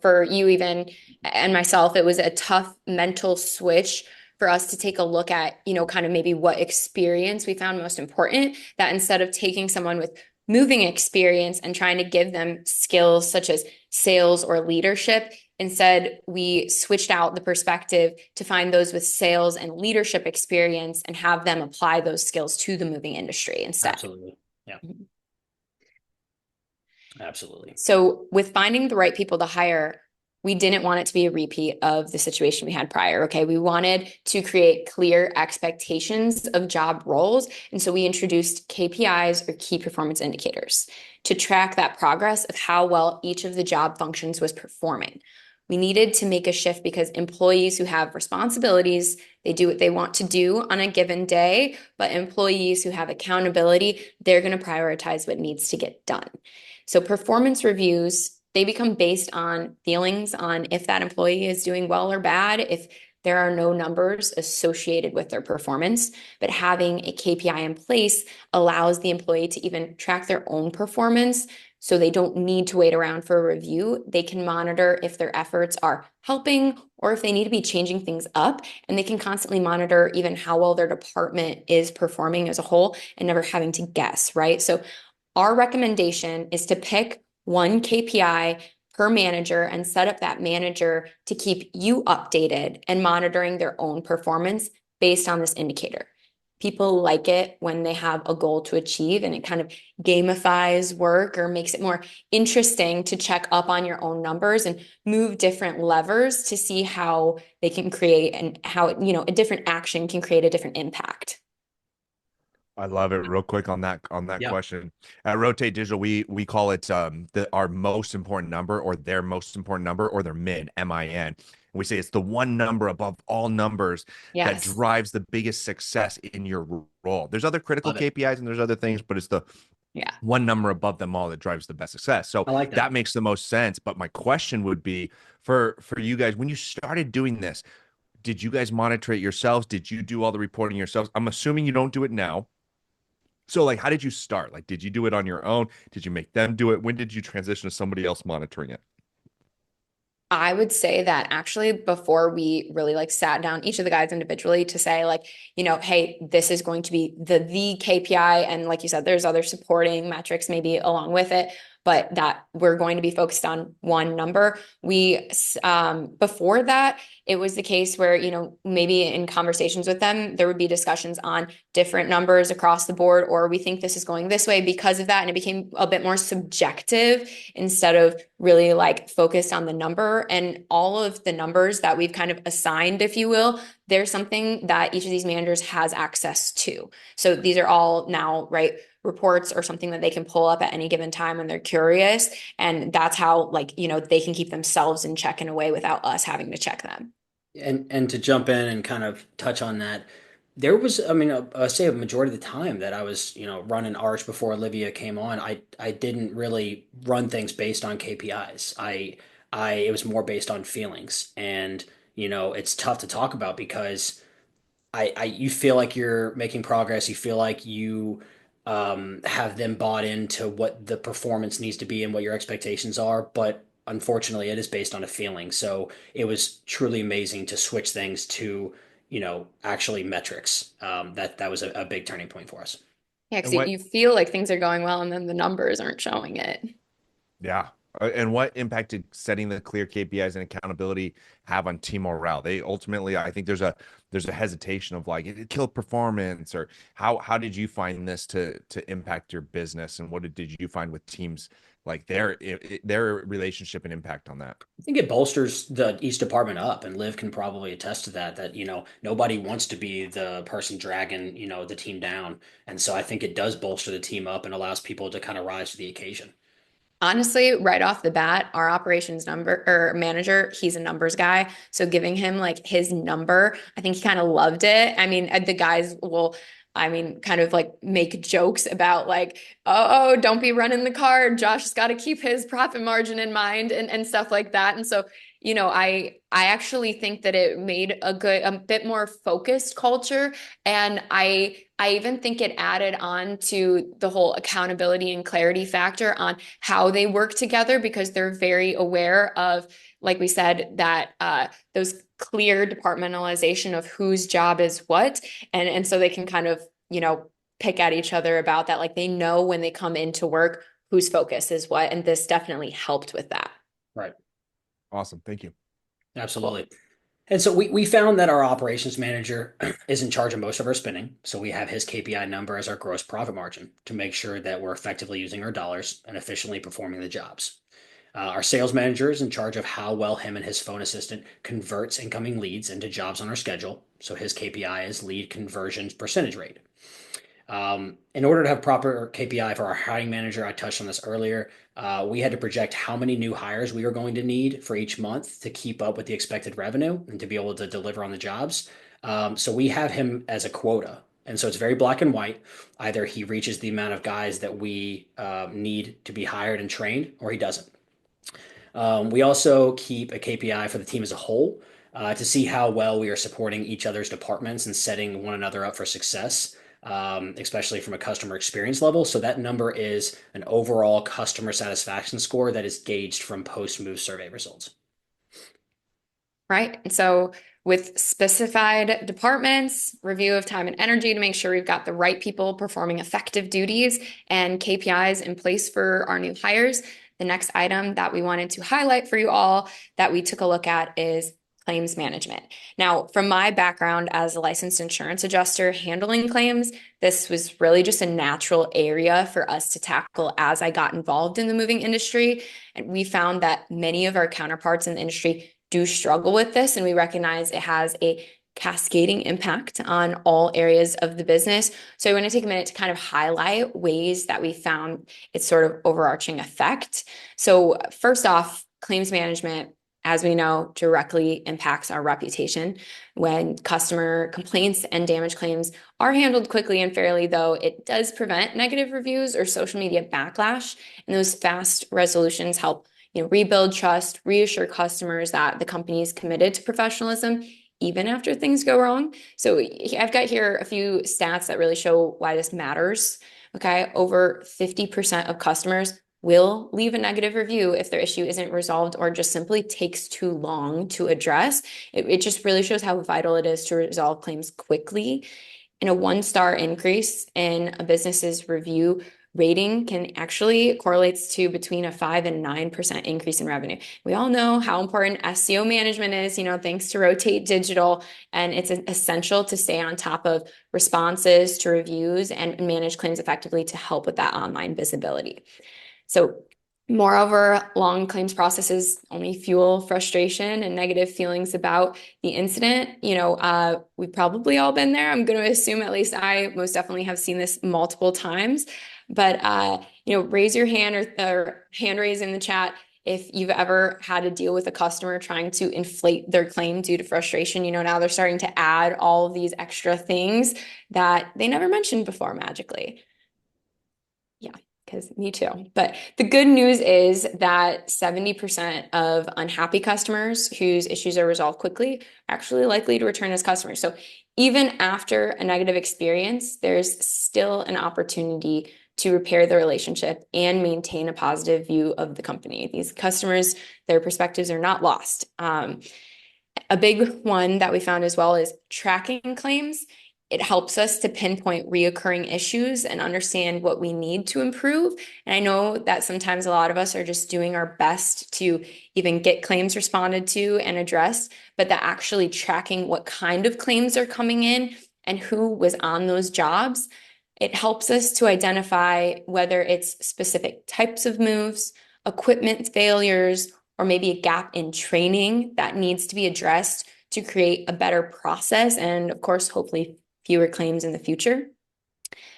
for you even and myself, it was a tough mental switch for us to take a look at, kind of maybe what experience we found most important, that instead of taking someone with moving experience and trying to give them skills such as sales or leadership, instead we switched out the perspective to find those with sales and leadership experience and have them apply those skills to the moving industry instead. Absolutely. Yeah. Absolutely. So with finding the right people to hire, we didn't want it to be a repeat of the situation we had prior. Okay. We wanted to create clear expectations of job roles. And so we introduced KPIs, or key performance indicators, to track that progress of how well each of the job functions was performing. We needed to make a shift because employees who have responsibilities, they do what they want to do on a given day, but employees who have accountability, they're going to prioritize what needs to get done. So performance reviews, they become based on feelings on if that employee is doing well or bad, if there are no numbers associated with their performance. But having a KPI in place allows the employee to even track their own performance, so they don't need to wait around for a review. They can monitor if their efforts are helping or if they need to be changing things up. And they can constantly monitor even how well their department is performing as a whole and never having to guess, right? So our recommendation is to pick one KPI per manager and set up that manager to keep you updated and monitoring their own performance based on this indicator. People like it when they have a goal to achieve, and it kind of gamifies work or makes it more interesting to check up on your own numbers and move different levers to see how they can create, and how, a different action can create a different impact. I love it. Real quick on that Yeah. question. At Rotate Digital, we call it our most important number, or their most important number, or their MIN. And we say it's the one number above all numbers that Yes. drives the biggest success in your role. There's other critical Love it. KPIs and there's other things, but it's the Yeah. one number above them all that drives the best success. So I like that. that makes the most sense. But my question would be for you guys, when you started doing this, did you guys monitor it yourselves? Did you do all the reporting yourselves? I'm assuming you don't do it now. So, like, how did you start? Like, did you do it on your own? Did you make them do it? When did you transition to somebody else monitoring it? I would say that actually before we really like sat down each of the guys individually to say like, hey, this is going to be the KPI. And like you said, there's other supporting metrics maybe along with it, but that we're going to be focused on one number. Before that, it was the case where, maybe in conversations with them, there would be discussions on different numbers across the board, or we think this is going this way because of that. And it became a bit more subjective instead of really like focused on the number. And all of the numbers that we've kind of assigned, if you will, there's something that each of these managers has access to. So these are all now, right, reports or something that they can pull up at any given time when they're curious. And that's how, like, they can keep themselves in check in a way without us having to check them. And to jump in and kind of touch on that, there was, I mean, I say a majority of the time that I was, running Arch before Olivia came on, I didn't really run things based on KPIs. It was more based on feelings, and it's tough to talk about because you feel like you're making progress. You feel like you have them bought into what the performance needs to be and what your expectations are. But unfortunately, it is based on a feeling. So it was truly amazing to switch things to, actually metrics. That was a big turning point for us. Yeah, And because what, you feel like things are going well and then the numbers aren't showing it. yeah. And what impact did setting the clear KPIs and accountability have on team morale? They ultimately, I think there's a hesitation of like it killed performance, or how did you find this to impact your business, and what did you find with teams, like their relationship and impact on that? I think it bolsters each department up, and Liv can probably attest to that. That nobody wants to be the person dragging the team down, and so I think it does bolster the team up and allows people to kind of rise to the occasion. Honestly, right off the bat, our operations number or manager, he's a numbers guy. So giving him like his number, I think he kind of loved it. I mean, the guys will, kind of like make jokes about like, oh, don't be running the card. Josh has got to keep his profit margin in mind and stuff like that. And so, I actually think that it made a bit more focused culture. And I even think it added on to the whole accountability and clarity factor on how they work together, because they're very aware of, like we said, that those clear departmentalization of whose job is what. And so they can kind of, pick at each other about that. Like they know when they come into work, whose focus is what. And this definitely helped with that. Right. Awesome. Thank you. Absolutely. And so we found that our operations manager is in charge of most of our spending. So we have his KPI number as our gross profit margin to make sure that we're effectively using our dollars and efficiently performing the jobs. Our sales manager is in charge of how well him and his phone assistant converts incoming leads into jobs on our schedule. So his KPI is lead conversion percentage rate. In order to have proper KPI for our hiring manager, I touched on this earlier. We had to project how many new hires we were going to need for each month to keep up with the expected revenue and to be able to deliver on the jobs. So we have him as a quota. And so it's very black and white. Either he reaches the amount of guys that we need to be hired and trained, or he doesn't. We also keep a KPI for the team as a whole to see how well we are supporting each other's departments and setting one another up for success, especially from a customer experience level. So that number is an overall customer satisfaction score that is gauged from post-move survey results. Right. And so with specified departments, review of time and energy to make sure we've got the right people performing effective duties and KPIs in place for our new hires. The next item that we wanted to highlight for you all that we took a look at is claims management. Now, from my background as a licensed insurance adjuster handling claims, this was really just a natural area for us to tackle as I got involved in the moving industry. And we found that many of our counterparts in the industry do struggle with this, and we recognize it has a cascading impact on all areas of the business. So I want to take a minute to kind of highlight ways that we found its sort of overarching effect. So first off, claims management, as we know, directly impacts our reputation. When customer complaints and damage claims are handled quickly and fairly, though, it does prevent negative reviews or social media backlash, and those fast resolutions help rebuild trust, reassure customers that the company is committed to professionalism, even after things go wrong. So I've got here a few stats that really show why this matters. Okay, over 50% of customers will leave a negative review if their issue isn't resolved or just simply takes too long to address. It just really shows how vital it is to resolve claims quickly. And a 1-star increase in a business's review rating can actually correlates to between a 5 and 9% increase in revenue. We all know how important SEO management is, thanks to Rotate Digital, and it's essential to stay on top of responses to reviews and manage claims effectively to help with that online visibility. So moreover, long claims processes only fuel frustration and negative feelings about the incident. We've probably all been there. I'm going to assume at least I most definitely have seen this multiple times. But raise your hand or hand raise in the chat if you've ever had to deal with a customer trying to inflate their claim due to frustration. Now they're starting to add all of these extra things that they never mentioned before magically. Yeah, because me too. But the good news is that 70% of unhappy customers whose issues are resolved quickly are actually likely to return as customers. So even after a negative experience, there's still an opportunity to repair the relationship and maintain a positive view of the company. These customers, their perspectives are not lost. A big one that we found as well is tracking claims. It helps us to pinpoint reoccurring issues and understand what we need to improve. And I know that sometimes a lot of us are just doing our best to even get claims responded to and addressed, but that actually tracking what kind of claims are coming in and who was on those jobs, it helps us to identify whether it's specific types of moves, equipment failures, or maybe a gap in training that needs to be addressed to create a better process and, of course, hopefully fewer claims in the future.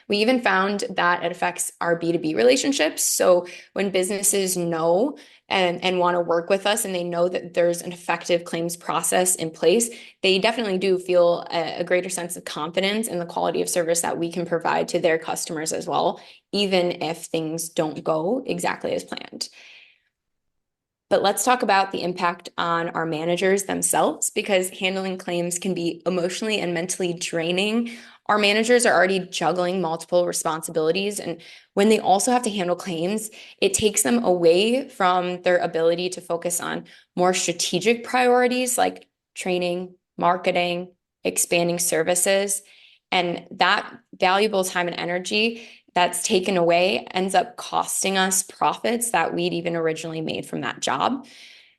We even found that it affects our B2B relationships. So when businesses know and want to work with us and they know that there's an effective claims process in place, they definitely do feel a greater sense of confidence in the quality of service that we can provide to their customers as well, even if things don't go exactly as planned. But let's talk about the impact on our managers themselves, because handling claims can be emotionally and mentally draining. Our managers are already juggling multiple responsibilities, and when they also have to handle claims, it takes them away from their ability to focus on more strategic priorities like training, marketing, expanding services. And that valuable time and energy that's taken away ends up costing us profits that we'd even originally made from that job.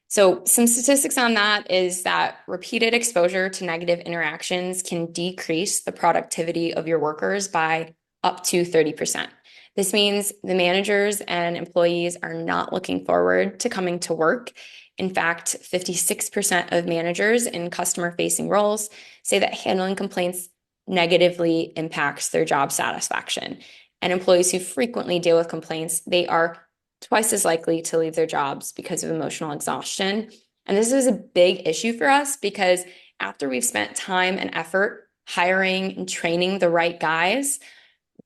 So some statistics on that is that repeated exposure to negative interactions can decrease the productivity of your workers by up to 30%. This means the managers and employees are not looking forward to coming to work. In fact, 56% of managers in customer-facing roles say that handling complaints negatively impacts their job satisfaction. And employees who frequently deal with complaints, they are twice as likely to leave their jobs because of emotional exhaustion. And this is a big issue for us because after we've spent time and effort hiring and training the right guys,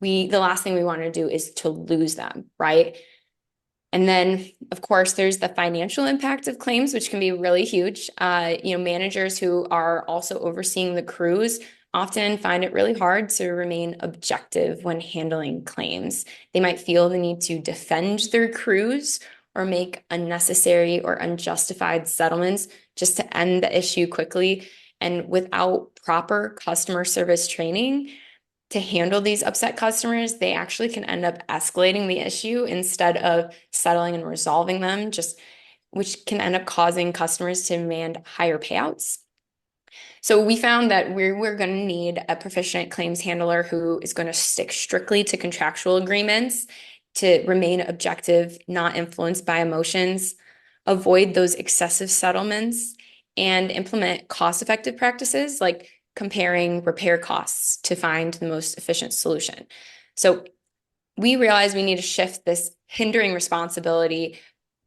the last thing we want to do is to lose them, right? And then, of course, there's the financial impact of claims, which can be really huge. Managers who are also overseeing the crews often find it really hard to remain objective when handling claims. They might feel the need to defend their crews or make unnecessary or unjustified settlements just to end the issue quickly. And without proper customer service training to handle these upset customers, they actually can end up escalating the issue instead of settling and resolving them, which can end up causing customers to demand higher payouts. So we found that we're going to need a proficient claims handler who is going to stick strictly to contractual agreements, to remain objective, not influenced by emotions, avoid those excessive settlements, and implement cost-effective practices like comparing repair costs to find the most efficient solution. So we realized we need to shift this hindering responsibility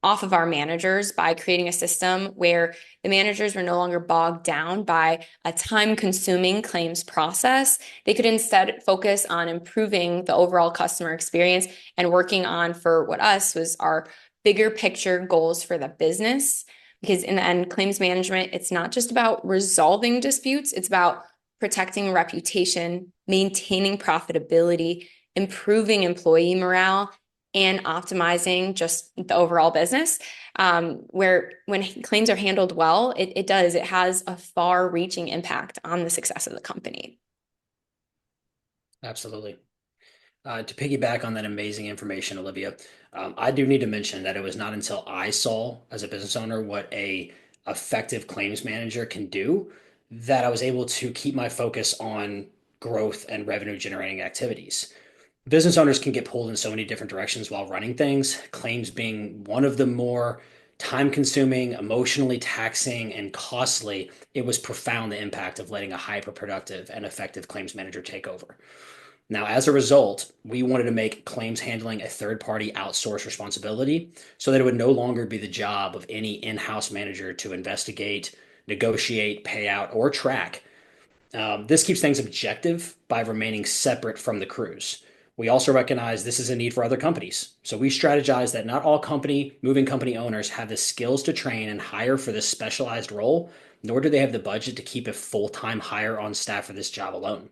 off of our managers by creating a system where the managers were no longer bogged down by a time-consuming claims process. They could instead focus on improving the overall customer experience and working on, for what us was our bigger picture goals for the business. Because in the end, claims management, it's not just about resolving disputes, it's about protecting reputation, maintaining profitability, improving employee morale, and optimizing just the overall business. Where when claims are handled well, it has a far-reaching impact on the success of the company. Absolutely. To piggyback on that amazing information, Olivia, I do need to mention that it was not until I saw as a business owner what a effective claims manager can do that I was able to keep my focus on growth and revenue generating activities. Business owners can get pulled in so many different directions while running things, claims being one of the more time consuming, emotionally taxing, and costly. It was profound, the impact of letting a hyper productive and effective claims manager take over. Now, as a result, we wanted to make claims handling a third-party outsourced responsibility so that it would no longer be the job of any in-house manager to investigate, negotiate, pay out, or track. This keeps things objective by remaining separate from the crews. We also recognize this is a need for other companies. So we strategize that not all moving company owners have the skills to train and hire for this specialized role, nor do they have the budget to keep a full-time hire on staff for this job alone.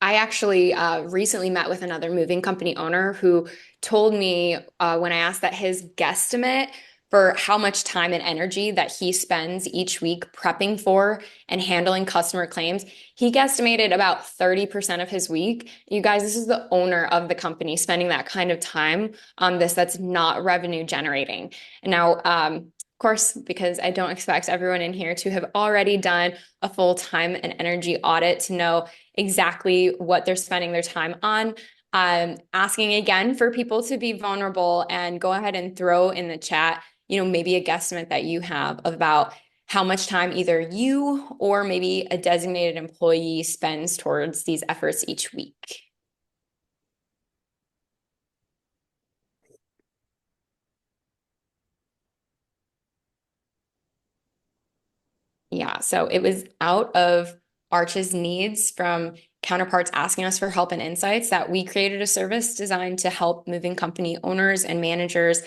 I actually recently met with another moving company owner who told me when I asked that his guesstimate for how much time and energy that he spends each week prepping for and handling customer claims, he guesstimated about 30% of his week. You guys, this is the owner of the company spending that kind of time on this that's not revenue generating. And now, of course, because I don't expect everyone in here to have already done a full time and energy audit to know exactly what they're spending their time on. Asking again for people to be vulnerable and go ahead and throw in the chat, maybe a guesstimate that you have about how much time either you or maybe a designated employee spends towards these efforts each week. Yeah, so it was out of Arch's needs from counterparts asking us for help and insights that we created a service designed to help moving company owners and managers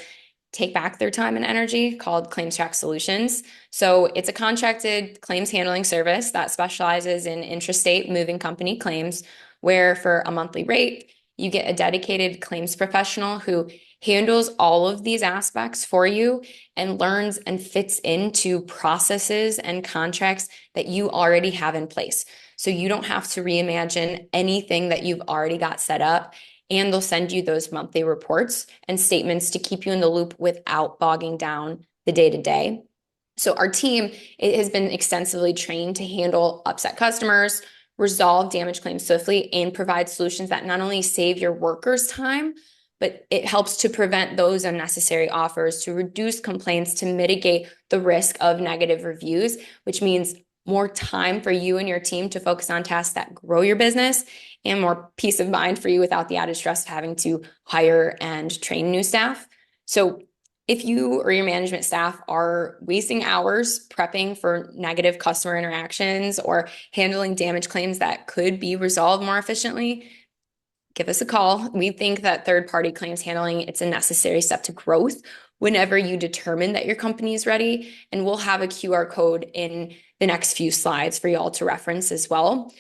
take back their time and energy called Claims Track Solutions. So it's a contracted claims handling service that specializes in intrastate moving company claims, where for a monthly rate, you get a dedicated claims professional who handles all of these aspects for you and learns and fits into processes and contracts that you already have in place. So you don't have to reimagine anything that you've already got set up. And they'll send you those monthly reports and statements to keep you in the loop without bogging down the day-to-day. So our team, it has been extensively trained to handle upset customers, resolve damage claims swiftly and provide solutions that not only save your workers time, but it helps to prevent those unnecessary offers, to reduce complaints, to mitigate the risk of negative reviews, which means more time for you and your team to focus on tasks that grow your business and more peace of mind for you without the added stress of having to hire and train new staff. So if you or your management staff are wasting hours prepping for negative customer interactions or handling damage claims that could be resolved more efficiently, give us a call. We think that third-party claims handling, it's a necessary step to growth whenever you determine that your company is ready. And we'll have a QR code in the next few slides for y'all to reference as well.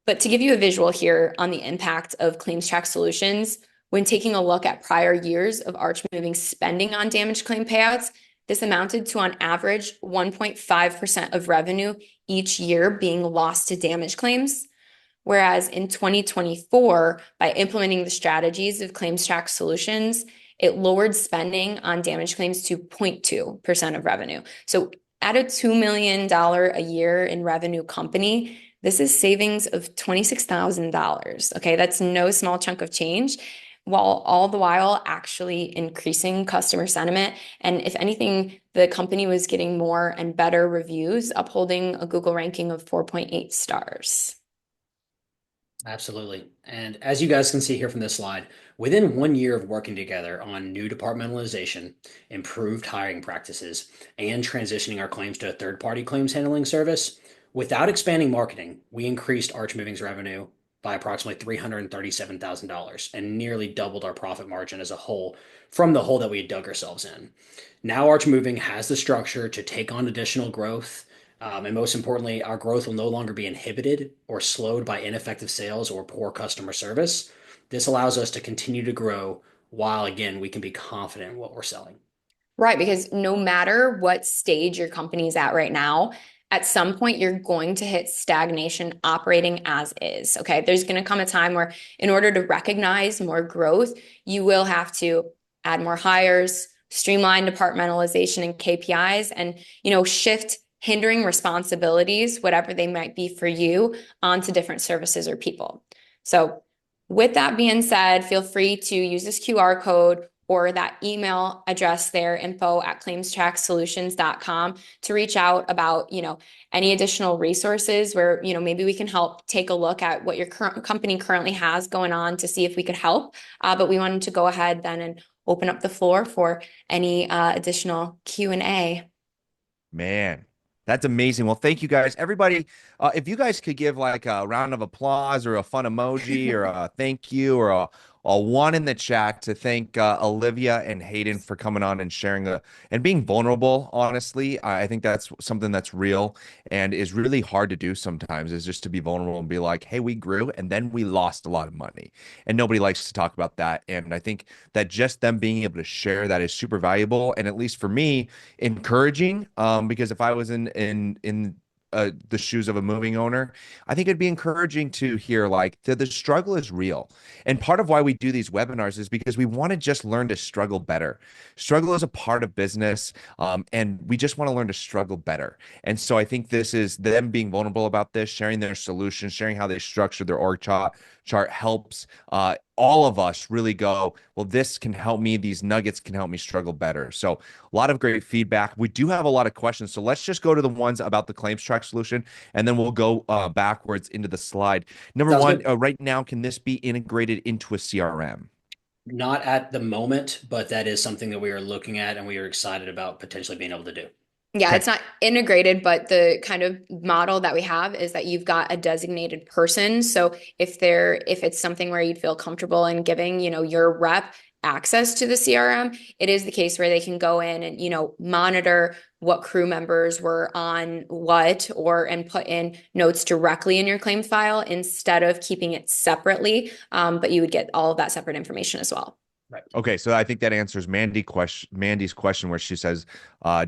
But to give you a visual here on the impact of claims track solutions, when taking a look at prior years of Arch Moving spending on damage claim payouts, this amounted to on average 1.5% of revenue each year being lost to damage claims. Whereas in 2024, by implementing the strategies of claims track solutions, it lowered spending on damage claims to 0.2% of revenue. So at a $2 million a year in revenue company, this is savings of $26,000. Okay, that's no small chunk of change, while all the while actually increasing customer sentiment. And if anything, the company was getting more and better reviews, upholding a Google ranking of 4.8 stars. Absolutely. And as you guys can see here from this slide, within 1 year of working together on new departmentalization, improved hiring practices, and transitioning our claims to a third-party claims handling service, without expanding marketing, we increased Arch Moving's revenue by approximately $337,000 and nearly doubled our profit margin as a whole from the hole that we had dug ourselves in. Now Arch Moving has the structure to take on additional growth. And most importantly, our growth will no longer be inhibited or slowed by ineffective sales or poor customer service. This allows us to continue to grow while, again, we can be confident in what we're selling. Right, because no matter what stage your company's at right now, at some point you're going to hit stagnation operating as is. Okay, there's going to come a time where, in order to recognize more growth, you will have to add more hires, streamline departmentalization and KPIs, and shift hindering responsibilities, whatever they might be for you, onto different services or people. So with that being said, feel free to use this QR code or that email address there, info@claimstracksolutions.com, to reach out about, any additional resources where, maybe we can help take a look at what your current company currently has going on to see if we could help. But we wanted to go ahead then and open up the floor for any additional Q&A. Man, that's amazing. Well, thank you guys. Everybody, if you guys could give like a round of applause or a fun emoji or a thank you or a one in the chat to thank Olivia and Hayden for coming on and sharing and being vulnerable, honestly. I think that's something that's real and is really hard to do sometimes, is just to be vulnerable and be like, hey, we grew and then we lost a lot of money. And nobody likes to talk about that. And I think that just them being able to share that is super valuable. And at least for me, encouraging, because if I was in the shoes of a moving owner, I think it'd be encouraging to hear like the struggle is real. And part of why we do these webinars is because we want to just learn to struggle better. Struggle is a part of business, and we just want to learn to struggle better. And so I think this is them being vulnerable about this, sharing their solutions, sharing how they structure their org chart helps all of us really go, well, this can help me. These nuggets can help me struggle better. So a lot of great feedback. We do have a lot of questions. So let's just go to the ones about the claims track solution, and then we'll go backwards into the slide. Number Sounds one, right now, can this be integrated into a CRM? Not at the moment, but that is something that we are looking at and we are excited about potentially being able to do. Yeah, Okay. it's not integrated, but the kind of model that we have is that you've got a designated person. So if it's something where you'd feel comfortable in giving, your rep access to the CRM, it is the case where they can go in and, monitor what crew members were on what, and put in notes directly in your claim file instead of keeping it separately. But you would get all of that separate information as well. Right. Okay, so I think that answers Mandy's question where she says,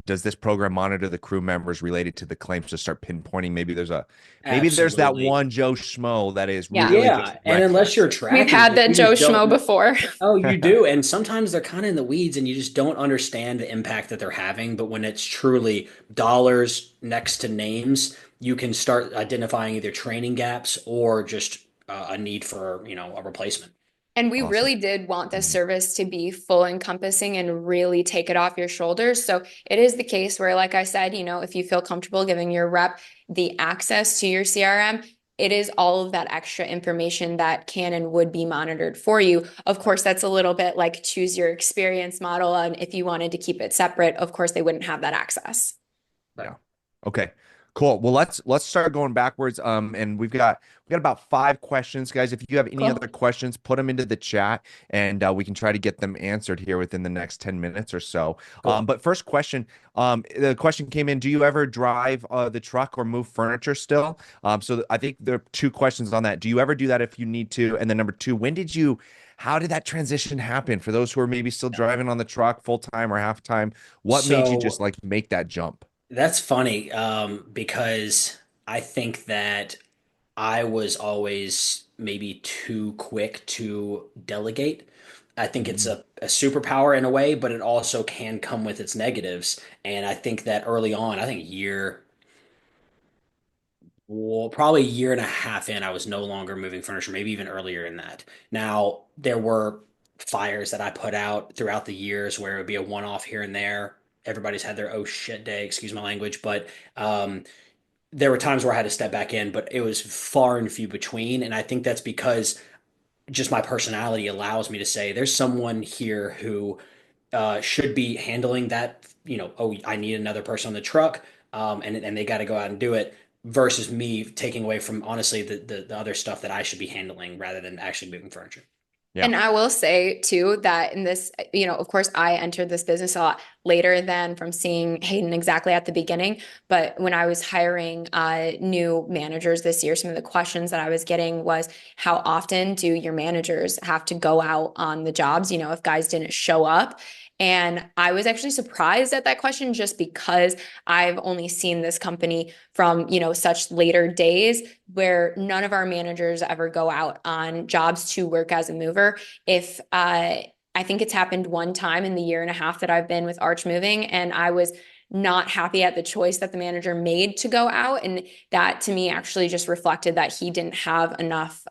does this program monitor the crew members related to the claims to start pinpointing? Maybe there's that Absolutely. one Joe Schmo that is Yeah. really Yeah, just and unless reckless. you're tracking We've had it, that you Joe just don't Schmo before. Oh, you do. And sometimes they're kind of in the weeds and you just don't understand the impact that they're having. But when it's truly dollars next to names, you can start identifying either training gaps or just a need for, a replacement. And we Awesome. really did want this Mhm. service to be full encompassing and really take it off your shoulders. So it is the case where, like I said, if you feel comfortable giving your rep the access to your CRM, it is all of that extra information that can and would be monitored for you. Of course, that's a little bit like choose your experience model. And if you wanted to keep it separate, of course, they wouldn't have that access. Right. Yeah. Okay. Cool. Well, let's start going backwards. And we got about 5 questions, guys. If you have any Cool. other questions, put them into the chat, and we can try to get them answered here within the next 10 minutes or so. Cool. But first question, the question came in: do you ever drive the truck or move furniture still? So I think there are 2 questions on that. Do you ever do that if you need to? And then number 2, how did that transition happen for those who are maybe still driving on the truck full time or half time? What made you just So like make that jump? that's funny, because I think that I was always maybe too quick to delegate. I think it's Mhm. a superpower in a way, but it also can come with its negatives. And I think that early on, I think well, probably a year and a half in, I was no longer moving furniture, maybe even earlier in that. Now, there were fires that I put out throughout the years where it would be a one-off here and there. Everybody's had their oh shit day, excuse my language, but there were times where I had to step back in, but it was far and few between. And I think that's because just my personality allows me to say there's someone here who should be handling that, oh, I need another person on the truck, and they got to go out and do it, versus me taking away from honestly the other stuff that I should be handling rather than actually moving furniture. Yeah. And I will say too that in this, of course, I entered this business a lot later than from seeing Hayden exactly at the beginning. But when I was hiring new managers this year, some of the questions that I was getting was, how often do your managers have to go out on the jobs, if guys didn't show up? And I was actually surprised at that question just because I've only seen this company from, such later days where none of our managers ever go out on jobs to work as a mover. If I think it's happened one time in the year and a half that I've been with Arch Moving, and I was not happy at the choice that the manager made to go out. And that to me actually just reflected that he didn't have enough,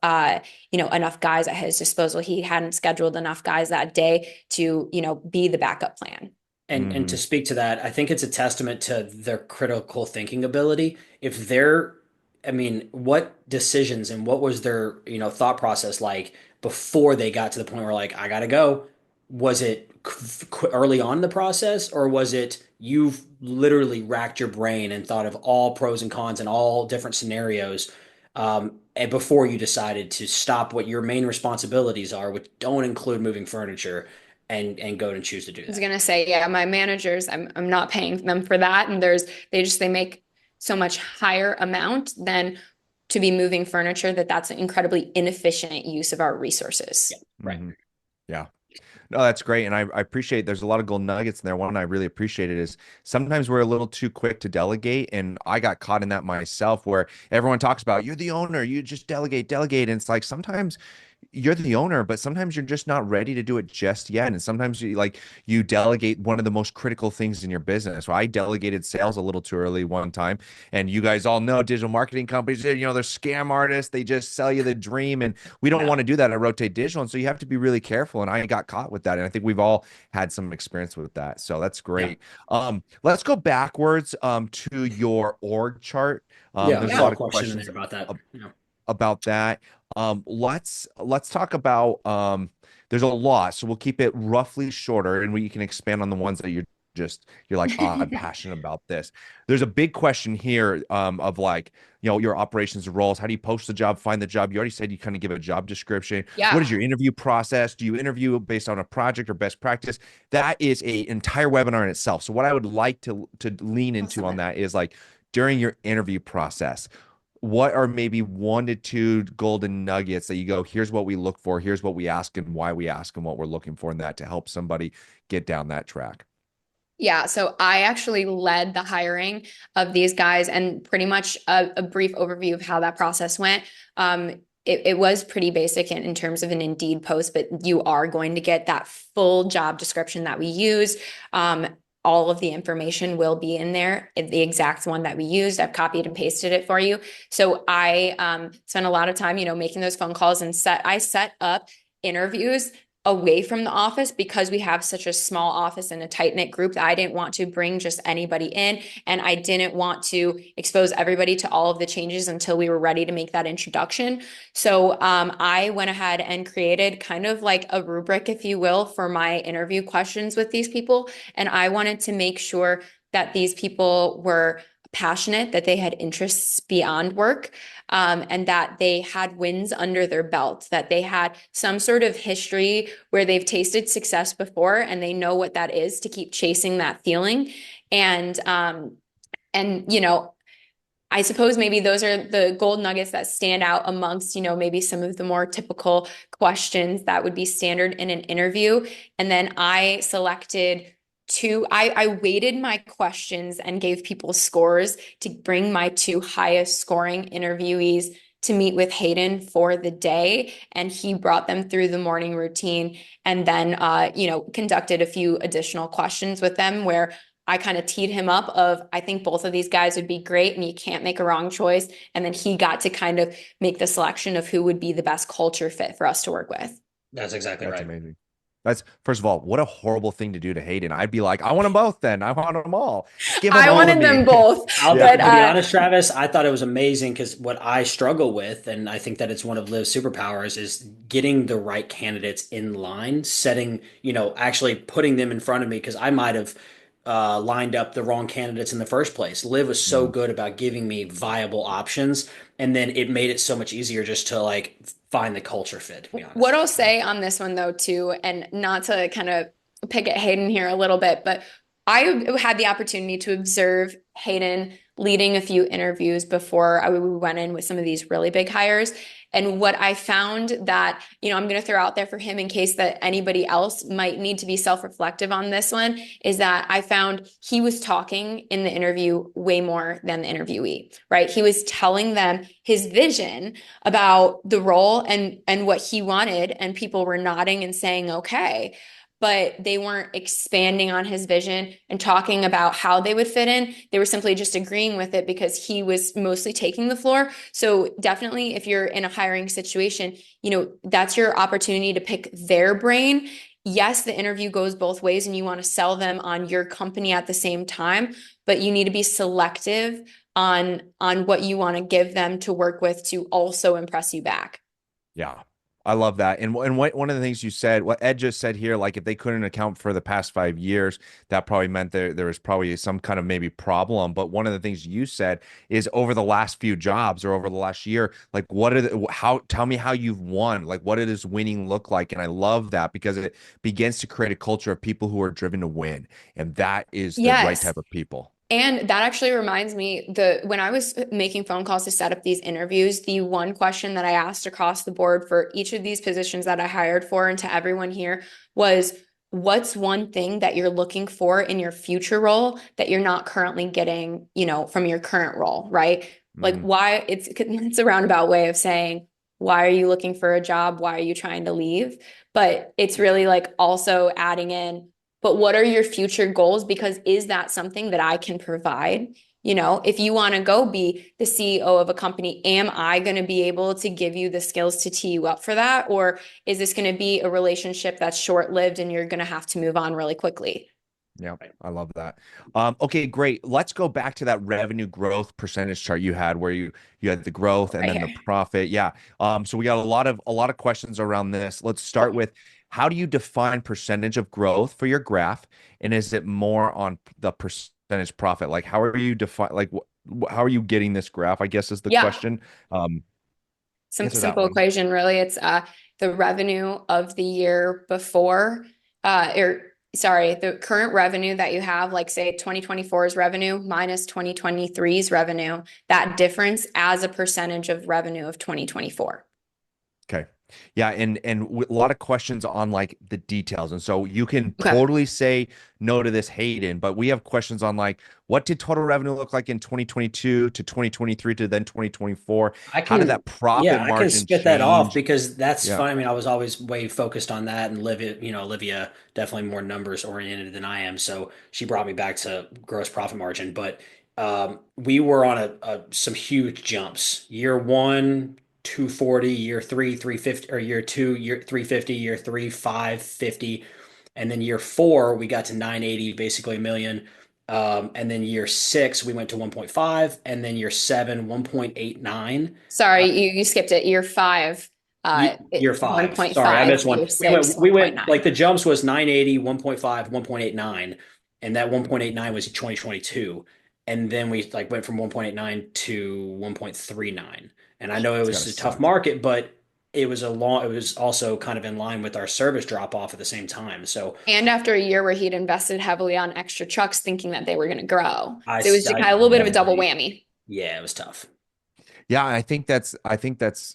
enough guys at his disposal. He hadn't scheduled enough guys that day to, be the backup plan. And to Hmm. speak to that, I think it's a testament to their critical thinking ability. If they're, I mean, what decisions and what was their, thought process like before they got to the point where like, I gotta go? Was it early on in the process, or was it you've literally racked your brain and thought of all pros and cons and all different scenarios, and before you decided to stop what your main responsibilities are, which don't include moving furniture, and go and choose to do I was that? gonna say, yeah, my managers, I'm not paying them for that. And they make so much higher amount than to be moving furniture that's an incredibly inefficient use of our resources. Yeah, right. Hmm. Yeah. No, that's great. And I appreciate there's a lot of gold nuggets in there. One I really appreciated is sometimes we're a little too quick to delegate. And I got caught in that myself where everyone talks about you're the owner, you just delegate, delegate. And it's like sometimes you're the owner, but sometimes you're just not ready to do it just yet. And sometimes you delegate one of the most critical things in your business. Well, I delegated sales a little too early one time. And you guys all know digital marketing companies, they're scam artists. They just sell you the dream. And we don't Yeah. want to do that at Rotate Digital. And so you have to be really careful. And I got caught with that. And I think we've all had some experience with that. So that's Yeah. great. Let's go backwards to your org chart. Yeah. I There's a saw lot a of question in questions there about that. Yeah. about that. Let's talk about there's a lot, so we'll keep it roughly shorter, and we can expand on the ones that you're like, oh, I'm passionate about this. There's a big question here of like, your operations roles. How do you post the job, find the job? You already said you kind of give a job description. What is Yeah. your interview process? Do you interview based on a project or best practice? That is a entire webinar in itself. So what I would like to lean into on Awesome. that is like during your interview process, what are maybe 1 to 2 golden nuggets that you go, here's what we look for, here's what we ask and why we ask and what we're looking for in that to help somebody get down that track? Yeah, so I actually led the hiring of these guys and pretty much a brief overview of how that process went. It was pretty basic in terms of an Indeed post, but you are going to get that full job description that we use. all of the information will be in there, the exact one that we used. I've copied and pasted it for you. So I spent a lot of time, making those phone calls, and I set up interviews away from the office because we have such a small office and a tight-knit group that I didn't want to bring just anybody in. And I didn't want to expose everybody to all of the changes until we were ready to make that introduction. So I went ahead and created kind of like a rubric, if you will, for my interview questions with these people. And I wanted to make sure that these people were passionate, that they had interests beyond work, and that they had wins under their belt, that they had some sort of history where they've tasted success before and they know what that is to keep chasing that feeling. And I suppose maybe those are the gold nuggets that stand out amongst, maybe some of the more typical questions that would be standard in an interview. And then I selected I weighted my questions and gave people scores to bring my two highest scoring interviewees to meet with Hayden for the day. And he brought them through the morning routine, and then, conducted a few additional questions with them where I kind of teed him up of, I think both of these guys would be great and you can't make a wrong choice. And then he got to kind of make the selection of who would be the best culture fit for us to work with. That's exactly right. That's amazing. That's, first of all, what a horrible thing to do to Hayden. I'd be like, I want them both then. I want them all. Give them I all wanted them both. To be honest, Travis, I thought it was amazing because what I struggle with, and I think that it's one of Liv's superpowers, is getting the right candidates in line, setting, actually putting them in front of me, because I might have lined up the wrong candidates in the first place. Liv was so good about giving me viable options, and then it made it so much easier just to like find the culture fit, to be honest. What I'll say on this one though too, and not to kind of pick at Hayden here a little bit, but I had the opportunity to observe Hayden leading a few interviews before we went in with some of these really big hires. And what I found that, I'm going to throw out there for him in case that anybody else might need to be self-reflective on this one, is that I found he was talking in the interview way more than the interviewee, right? He was telling them his vision about the role and what he wanted, and people were nodding and saying, okay, but they weren't expanding on his vision and talking about how they would fit in. They were simply just agreeing with it because he was mostly taking the floor. So definitely if you're in a hiring situation, that's your opportunity to pick their brain. Yes, the interview goes both ways and you want to sell them on your company at the same time, but you need to be selective on what you want to give them to work with to also impress you back. Yeah. I love that. And one of the things you said, what Ed just said here, like if they couldn't account for the past 5 years, that probably meant there was probably some kind of maybe problem. But one of the things you said is over the last few jobs or over the last year, like tell me how you've won, like what does winning look like? And I love that because it begins to create a culture of people who are driven to win. And that is the right type of people. And that actually reminds me, when I was making phone calls to set up these interviews, the one question that I asked across the board for each of these positions that I hired for and to everyone here was, what's one thing that you're looking for in your future role that you're not currently getting, from your current role, right? Like why it's a roundabout way of saying, why are you looking for a job? Why are you trying to leave? But it's really like also adding in, but what are your future goals? Because is that something that I can provide? If you want to go be the CEO of a company, am I going to be able to give you the skills to tee you up for that? Or is this going to be a relationship that's short-lived and you're going to have to move on really quickly? Yeah, I love that. Okay, great. Let's go back to that revenue growth percentage chart you had where you had the growth and then the profit. Yeah. So we got a lot of questions around this. Let's start with, how do you define percentage of growth for your graph? And is it more on the percentage profit? Like how are you how are you getting this graph, I guess is the question. Some simple equation, really. It's the revenue of the year before, the current revenue that you have, like say 2024's revenue minus 2023's revenue, that difference as a percentage of revenue of 2024. Okay. Yeah, and a lot of questions on like the details. And so you can Okay. totally say no to this, Hayden, but we have questions on like what did total revenue look like in 2022 to 2023 to then 2024? I How did can, that profit yeah, I can margin spit that off change? because that's Yeah. fun. I mean, I was always way focused on that, and Olivia definitely more numbers oriented than I am, so she brought me back to gross profit margin. But we were on some huge jumps. Year one, 240, year three, 350, or year two, year 350, year three, 550, and then year four, we got to 980, basically a million. And then year six, we went to 1.5, and then year seven, 1.89. Sorry, you skipped it. Year five, Year five. Sorry, I 1.5, missed one. year six, We went like 1.9. the jumps was 980, 1.5, 1.89, and that 1.89 was 2022. And then we like went from 1.89 to 1.39. And I know it It's was gotta a tough suck. market, but it was also kind of in line with our service drop off at the same time. So And after a year where he'd invested heavily on extra trucks, thinking that they were going to grow. I, So it was just I kind of a little bit of a double definitely, whammy. yeah, it was tough. Yeah, I think that's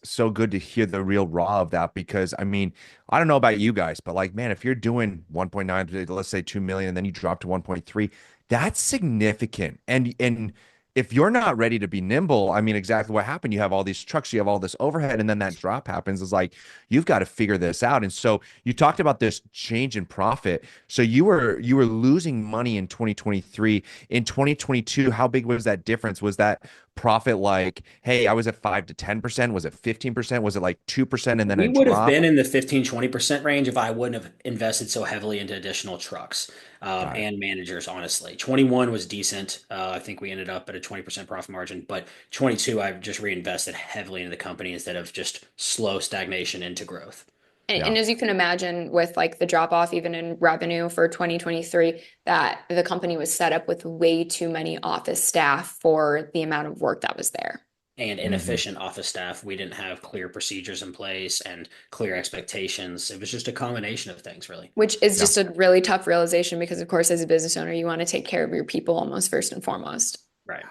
so good to hear the real raw of that because I mean, I don't know about you guys, but like man, if you're doing 1.9 to let's say 2 million and then you drop to 1.3, that's significant. And if you're not ready to be nimble, I mean exactly what happened. You have all these trucks, you have all this overhead, and then that drop happens. Is like you've got to figure this out. And so you talked about this change in profit. So you were losing money in 2023. In 2022, how big was that difference? Was that profit like, hey, I was at 5 to 10%? Was it 15%? Was it like 2% and then We a would have drop? been in the 15-20% range if I wouldn't have invested so heavily into additional trucks Got it. and managers, honestly. 21 was decent. I think we ended up at a 20% profit margin, but 22, I've just reinvested heavily into the company instead of just slow stagnation into growth. Yeah. And as you can imagine, with like the drop off even in revenue for 2023, that the company was set up with way too many office staff for the amount of work that was there, And Hmm. inefficient office staff. We didn't have clear procedures in place and clear expectations. It was just a combination of things, really. which is Yeah. just a really tough realization because, of course, as a business owner, you want to take care of your people almost first and foremost. Right.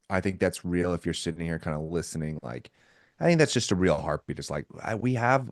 I think that's real if you're sitting here kind of listening. Like, I think that's just a real heartbeat. It's like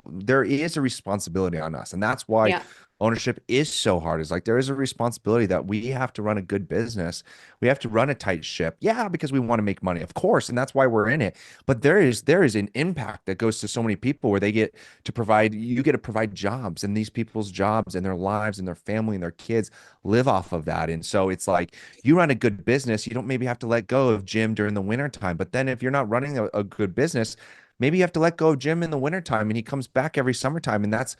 there is a responsibility on us. And that's why Yeah. ownership is so hard. Is like there is a responsibility that we have to run a good business. We have to run a tight ship. Yeah, because we want to make money, of course. And that's why we're in it. But there is an impact that goes to so many people where you get to provide jobs and these people's jobs and their lives and their family and their kids live off of that. And so it's like you run a good business, you don't maybe have to let go of Jim during the winter time. But then if you're not running a good business, maybe you have to let go of Jim in the wintertime and he comes back every summertime. And that's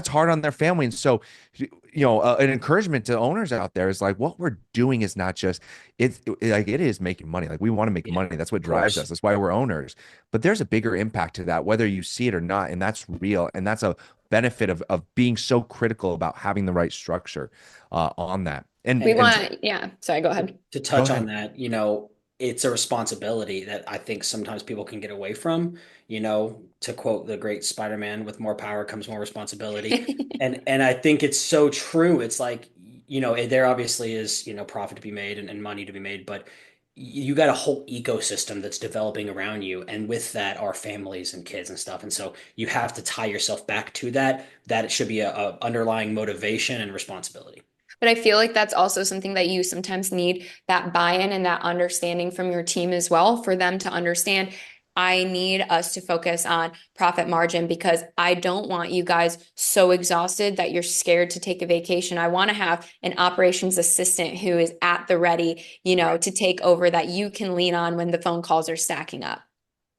hard on their family. And so, an encouragement to owners out there is like what we're doing is not just like it is making money. Like we want to make Yeah, money. That's what of drives course. us. That's why we're owners. But there's a bigger impact to that, whether you see it or not. And that's real. And that's a benefit of being so critical about having the right structure on that. We And And want, yeah. Sorry, go ahead. to go touch on ahead. that, it's a responsibility that I think sometimes people can get away from. To quote the great Spider-Man, with more power comes more responsibility. And I think it's so true. It's like, there obviously is, profit to be made and money to be made, but you got a whole ecosystem that's developing around you. And with that are families and kids and stuff. And so you have to tie yourself back to that. That it should be a underlying motivation and responsibility. But I feel like that's also something that you sometimes need that buy-in and that understanding from your team as well for them to understand. I need us to focus on profit margin because I don't want you guys so exhausted that you're scared to take a vacation. I want to have an operations assistant who is at the ready, Right. to take over that you can lean on when the phone calls are stacking up.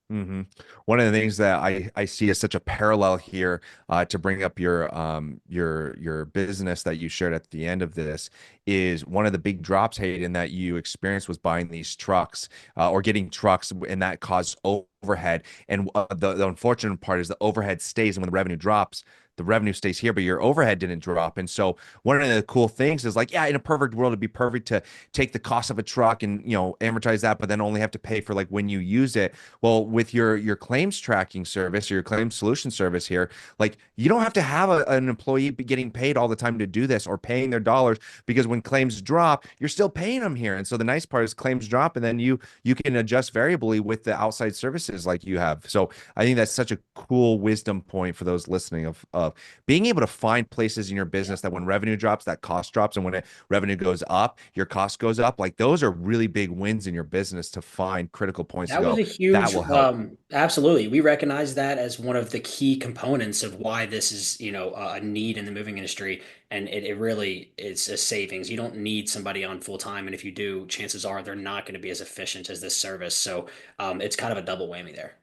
Hmm. One of the things that I see as such a parallel here to bring up your business that you shared at the end of this is one of the big drops, Hayden, that you experienced was buying these trucks or getting trucks, and that caused overhead. And the unfortunate part is the overhead stays, and when the revenue drops, the revenue stays here, but your overhead didn't drop. And so one of the cool things is like, yeah, in a perfect world, it'd be perfect to take the cost of a truck and, amortize that, but then only have to pay for like when you use it. Well, with your claims tracking service or your claims solution service here, like you don't have to have an employee be getting paid all the time to do this or paying their dollars, because when claims drop, you're still paying them here. And so the nice part is claims drop, and then you can adjust variably with the outside services like you have. So I think that's such a cool wisdom point for those listening of being able to find places in your business that when revenue drops, that cost drops, and when revenue goes up, your cost goes up. Like those are really big wins in your business to find critical points to That was go. a That huge, will help. absolutely. We recognize that as one of the key components of why this is, a need in the moving industry. And it really is a savings. You don't need somebody on full time. And if you do, chances are they're not going to be as efficient as this service. So it's kind of a double whammy there.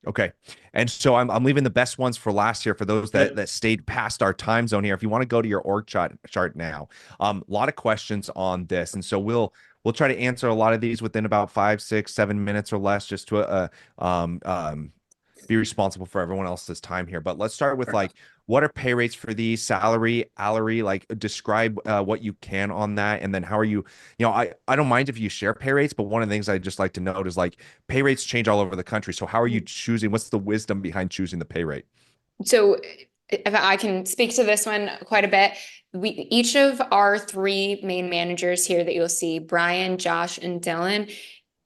Okay. And so I'm leaving the best ones for last here for those that Good. that stayed past our time zone here. If you want to go to your org chart now, a lot of questions on this. And so we'll try to answer a lot of these within about 5, 6, 7 minutes or less, just to um, um, be responsible for everyone else's time here. But let's start with Fair enough. like, what are pay rates for these, salary, hourly, like describe what you can on that. And then how are you, I don't mind if you share pay rates, but one of the things I just like to note is like pay rates change all over the country. So how are you choosing? What's the wisdom behind choosing the pay rate? So if I can speak to this one quite a bit, each of our three main managers here that you'll see, Brian, Josh, and Dylan,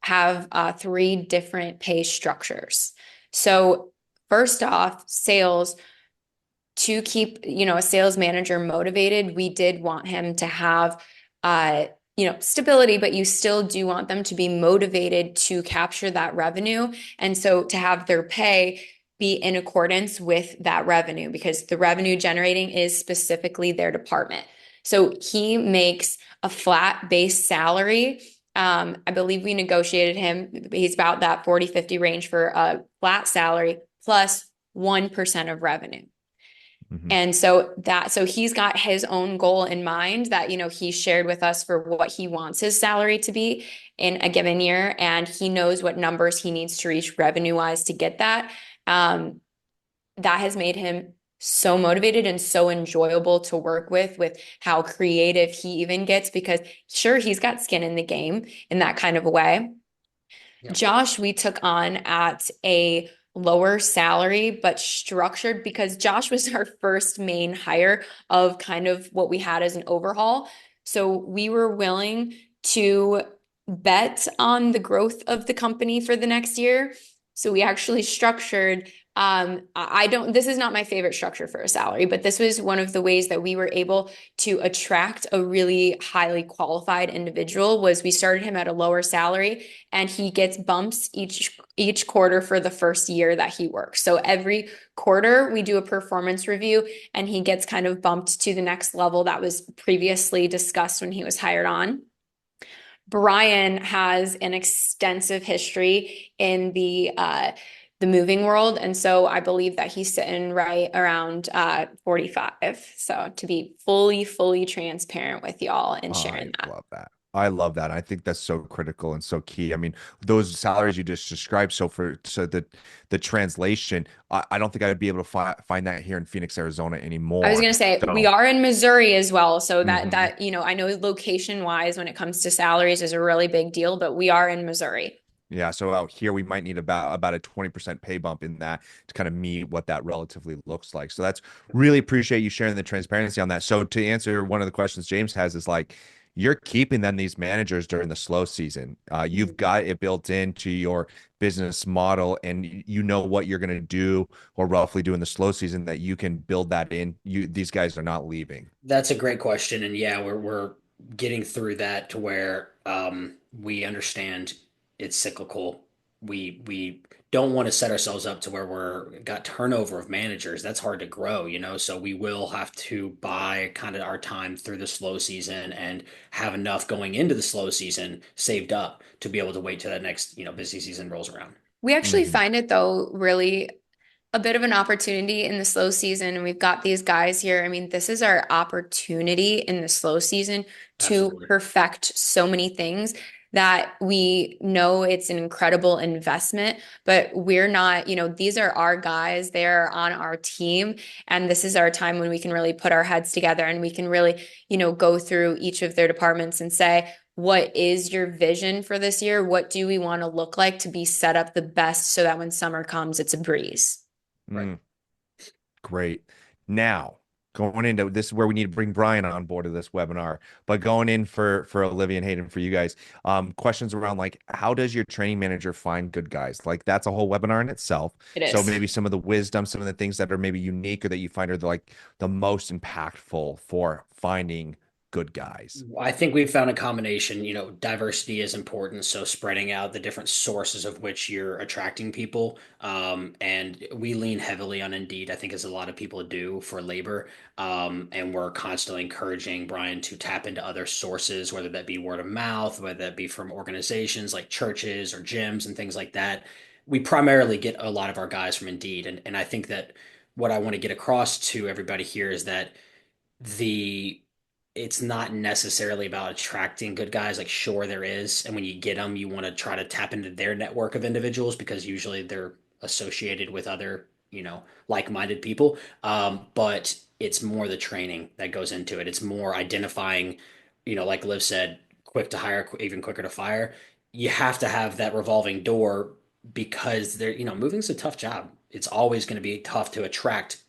have three different pay structures. So first off, sales, to keep, a sales manager motivated, we did want him to have, stability, but you still do want them to be motivated to capture that revenue. And so to have their pay be in accordance with that revenue, because the revenue generating is specifically their department. So he makes a flat base salary. I believe we negotiated him. He's about that 40-50 range for a flat salary plus 1% of revenue. Mhm. And so he's got his own goal in mind that, he shared with us for what he wants his salary to be in a given year. And he knows what numbers he needs to reach revenue wise to get that. That has made him so motivated and so enjoyable to work with how creative he even gets, because sure, he's got skin in the game in that kind of a way. Yeah. Josh, we took on at a lower salary, but structured, because Josh was our first main hire of kind of what we had as an overhaul. So we were willing to bet on the growth of the company for the next year. So we actually structured, this is not my favorite structure for a salary, but this was one of the ways that we were able to attract a really highly qualified individual. Was we started him at a lower salary, and he gets bumps each quarter for the first year that he works. So every quarter we do a performance review, and he gets kind of bumped to the next level that was previously discussed when he was hired on. Brian has an extensive history in the moving world. And so I believe that he's sitting right around 45. So to be fully transparent with y'all and I sharing that. love that. I love that. I think that's so critical and so key. I mean, those salaries you just described. So the translation, I don't think I would be able to find that here in Phoenix, Arizona I was anymore. going to say we So, are in Missouri as well. So mhm. I know location wise when it comes to salaries is a really big deal, but we are in Missouri. Yeah. So out here, we might need about a 20% pay bump in that to kind of meet what that relatively looks like. So that's really appreciate you sharing the transparency on that. So to answer one of the questions James has is like, you're keeping then these managers during the slow season. You've got it built into your business model, and you know what you're going to do or roughly do in the slow season that you can build that in. These guys are not leaving. That's a great question. And yeah, we're getting through that to where we understand it's cyclical. We don't want to set ourselves up to where we're got turnover of managers. That's hard to grow, so we will have to buy kind of our time through the slow season and have enough going into the slow season saved up to be able to wait till that next, busy season rolls around. We actually Mhm. find it though really a bit of an opportunity in the slow season. And we've got these guys here. I mean, this is our opportunity in the slow season to Absolutely. perfect so many things. that we know it's an incredible investment, but we're not, these are our guys, they're on our team. And this is our time when we can really put our heads together and we can really, go through each of their departments and say, what is your vision for this year? What do we want to look like to be set up the best so that when summer comes, it's a breeze? Right. Mm, great. Now, going into this is where we need to bring Brian on board of this webinar, but going in for Olivia and Hayden for you guys, questions around like how does your training manager find good guys? Like that's a whole webinar in itself. It So is. maybe some of the wisdom, some of the things that are maybe unique or that you find are like the most impactful for finding good guys. I think we've found a combination. Diversity is important, so spreading out the different sources of which you're attracting people. And we lean heavily on Indeed, I think, as a lot of people do for labor. And we're constantly encouraging Brian to tap into other sources, whether that be word of mouth, whether that be from organizations like churches or gyms and things like that. We primarily get a lot of our guys from Indeed. And I think that what I want to get across to everybody here is that the it's not necessarily about attracting good guys. Like, sure, there is. And when you get them, you want to try to tap into their network of individuals because usually they're associated with other, like-minded people. But it's more the training that goes into it. It's more identifying, like Liv said, quick to hire, even quicker to fire. You have to have that revolving door because moving's a tough job. It's always going to be tough to attract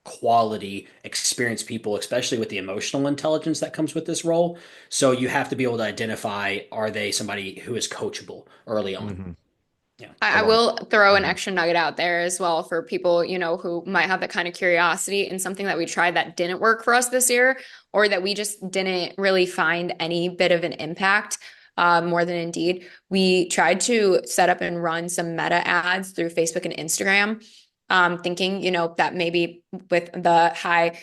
quality, experienced people, especially with the emotional intelligence that comes with this role. So you have to be able to identify, are they somebody who is coachable early on? Hmm. Yeah. I I love it. will throw an Mhm. extra nugget out there as well for people, who might have that kind of curiosity and something that we tried that didn't work for us this year, or that we just didn't really find any bit of an impact, more than Indeed. We tried to set up and run some meta ads through Facebook and Instagram, thinking, that maybe with the high,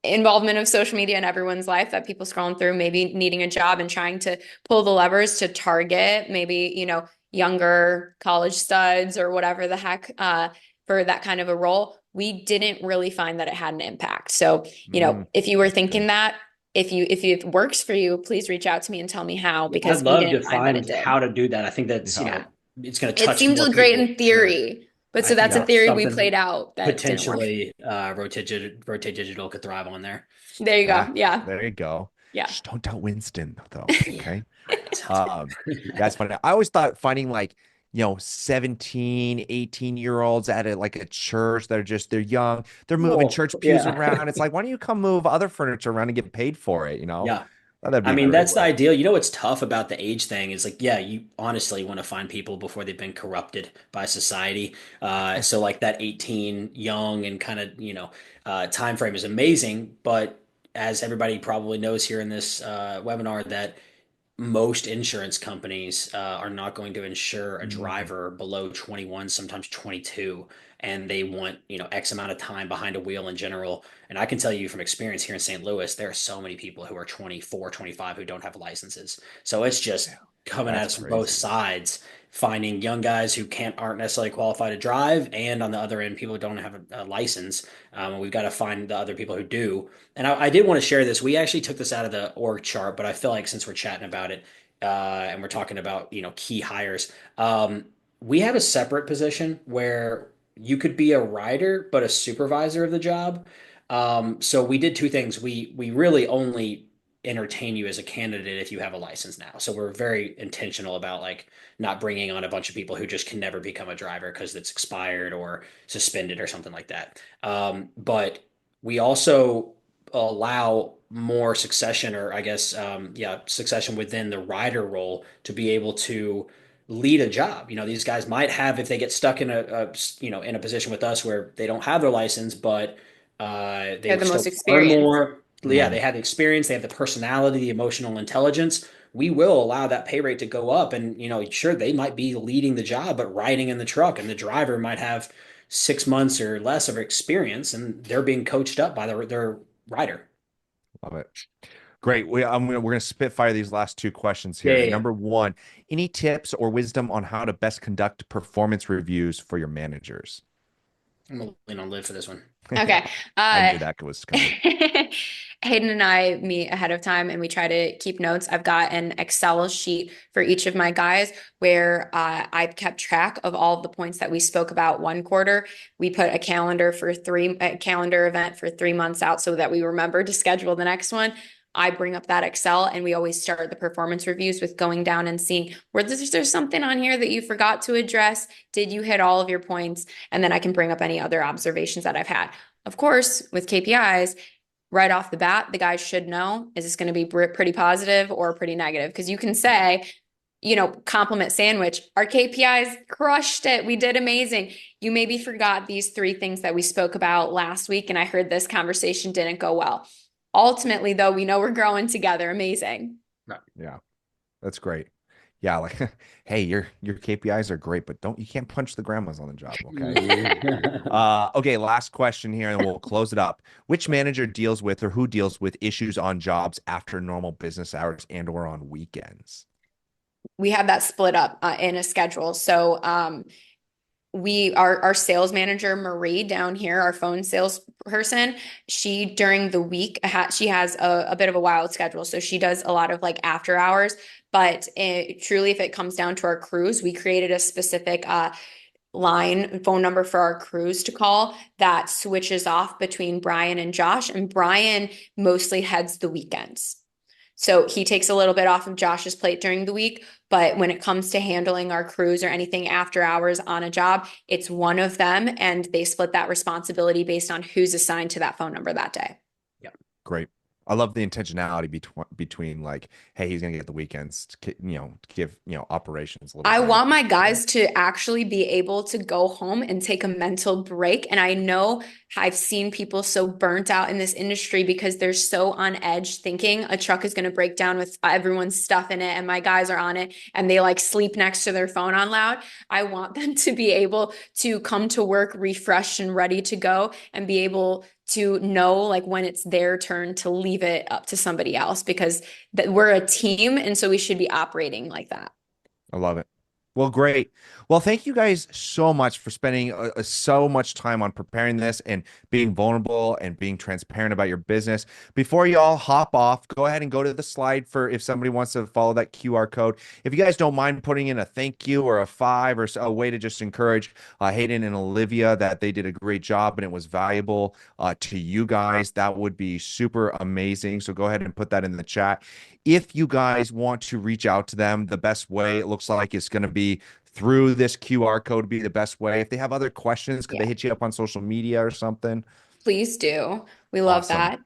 involvement of social media in everyone's life, that people scrolling through, maybe needing a job and trying to pull the levers to target maybe, younger college studs or whatever the heck, for that kind of a role. We didn't really find that it had an impact. So, Mm, if you were that's thinking good. that, if it works for you, please reach out to me and tell me how, Yeah, I'd because we love didn't to find that it find did. how to do that. I think that's, Yeah. Yeah. it's going to It touch seemed more great people in for sure. theory, but I so think that's a Yeah. that's theory we something played out that didn't work. potentially Rotate Digital could thrive on there. There you go. Ah, Yeah. there you go. Yeah. Just don't tell Winston though. Yeah. Okay. Sounds Um, good. yeah, it's funny. I always thought finding like, 17, 18-year-olds at like a church that are just they're young, they're moving Oh, church pews yeah. around. It's like, why don't you come move other furniture around and get paid for it, Yeah. Thought that'd I be a mean, great that's the way. ideal. What's tough about the age thing is like, yeah, you honestly want to find people before they've been corrupted by society. So like that 18 young and kind of, time frame is amazing. But as everybody probably knows here in this webinar, that most insurance companies are not going to insure a Mhm. driver below 21, sometimes 22, and they want, X amount of time behind a wheel in general. And I can tell you from experience here in St. Louis, there are so many people who are 24, 25 who don't have licenses. So it's Yeah, just coming at that's us from both crazy. sides, finding young guys who aren't necessarily qualified to drive, and on the other end, people who don't have a license. We've got to find the other people who do. And I did want to share this. We actually took this out of the org chart, but I feel like since we're chatting about it, and we're talking about key hires, we have a separate position where you could be a rider but a supervisor of the job. So we did two things. We really only entertain you as a candidate if you have a license now. So we're very intentional about like not bringing on a bunch of people who just can never become a driver because it's expired or suspended or something like that. But we also allow more succession, or I guess, yeah, succession within the rider role to be able to lead a job. These guys might have, if they get stuck in in a position with us where they don't have their license, but They're they the still most learn experienced. more. Yeah, Mm, they have the experience, they have the personality, the emotional intelligence. We will allow that pay rate to go up, and sure, they might be leading the job, but riding in the truck, and the driver might have 6 months or less of experience, and they're being coached up by their rider. love it. Great. We're gonna spitfire these last two questions Yeah, here. yeah, yeah. Number one, any tips or wisdom on how to best conduct performance reviews for your managers? I'm gonna lean on Liv for this one. Okay. I knew that was coming. Hayden and I meet ahead of time and we try to keep notes. I've got an Excel sheet for each of my guys where I've kept track of all of the points that we spoke about one quarter. We put a calendar event for 3 months out so that we remember to schedule the next one. I bring up that Excel and we always start the performance reviews with going down and seeing where there's something on here that you forgot to address. Did you hit all of your points? And then I can bring up any other observations that I've had. Of course, with KPIs, right off the bat, the guys should know, is this going to be pretty positive or pretty negative? Because you can say, compliment sandwich, our KPIs crushed it. We did amazing. You maybe forgot these 3 things that we spoke about last week, and I heard this conversation didn't go well. Ultimately, though, we know we're growing together. Amazing. Yeah, that's great. Yeah, like, hey, your KPIs are great, but you can't punch the grandmas on the job, okay? Okay, last question here, and we'll close it up. Which manager deals with or who deals with issues on jobs after normal business hours and or on weekends? We have that split up in a schedule. So our sales manager Marie down here, our phone sales person, she during the week she has a bit of a wild schedule, so she does a lot of like after hours. But truly, if it comes down to our crews, we created a specific phone number for our crews to call that switches off between Brian and Josh, and Brian mostly heads the weekends. So he takes a little bit off of Josh's plate during the week, but when it comes to handling our crews or anything after hours on a job, it's one of them, and they split that responsibility based on who's assigned to that phone number that day. Yeah. Great. I love the intentionality between like, hey, he's gonna get the weekends to, give operations a little I break. want my guys to actually be able to go home and take a mental break. And I know I've seen people so burnt out in this industry because they're so on edge thinking a truck is going to break down with everyone's stuff in it and my guys are on it and they like sleep next to their phone on loud. I want them to be able to come to work refreshed and ready to go and be able to know like when it's their turn to leave it up to somebody else, because we're a team and so we should be operating like that. I love it. Well, great. Well, thank you guys so much for spending so much time on preparing this and being vulnerable and being transparent about your business. Before you all hop off, go ahead and go to the slide for if somebody wants to follow that QR code. If you guys don't mind putting in a thank you or a 5 or a way to just encourage Hayden and Olivia that they did a great job and it was valuable to you guys, that would be super amazing. So go ahead and put that in the chat. If you guys want to reach out to them, the best way it looks like is going to be through this QR code, be the best way. If they have other questions, could they hit you up on social media or something? Please do. We love Awesome. that.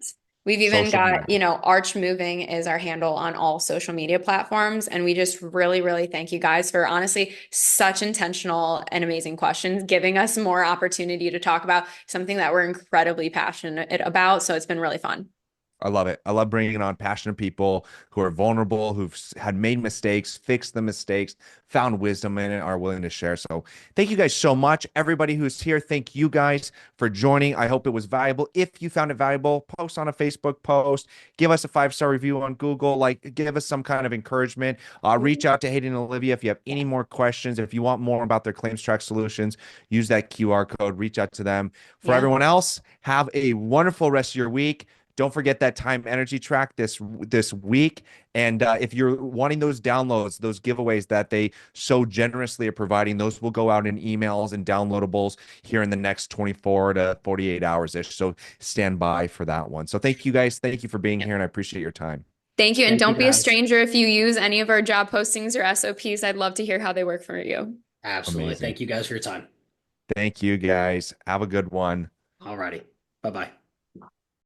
We've even Social got, media. Arch Moving is our handle on all social media platforms. And we just really, really thank you guys for honestly such intentional and amazing questions, giving us more opportunity to talk about something that we're incredibly passionate about. So it's been really fun. I love it. I love bringing on passionate people who are vulnerable, who've had made mistakes, fixed the mistakes, found wisdom in it, are willing to share. So thank you guys so much. Everybody who's here, thank you guys for joining. I hope it was valuable. If you found it valuable, post on a Facebook post, give us a 5-star review on Google, like give us some kind of encouragement. Reach out to Hayden and Olivia if you have any more questions. If you want more about their claims track solutions, use that QR code, reach out to them. For everyone else, have a wonderful rest of your week. Don't forget that time energy track this week. And if you're wanting those downloads, those giveaways that they so generously are providing, those will go out in emails and downloadables here in the next 24 to 48 hours-ish. So stand by for that one. So thank you guys. Thank you for being here, and I appreciate your time. Thank you. And don't be a stranger if you use any of our job postings or SOPs. I'd love to hear how they work for you. Absolutely. Amazing. Thank you guys for your time. Thank you, guys. Have a good one. All righty. Bye-bye.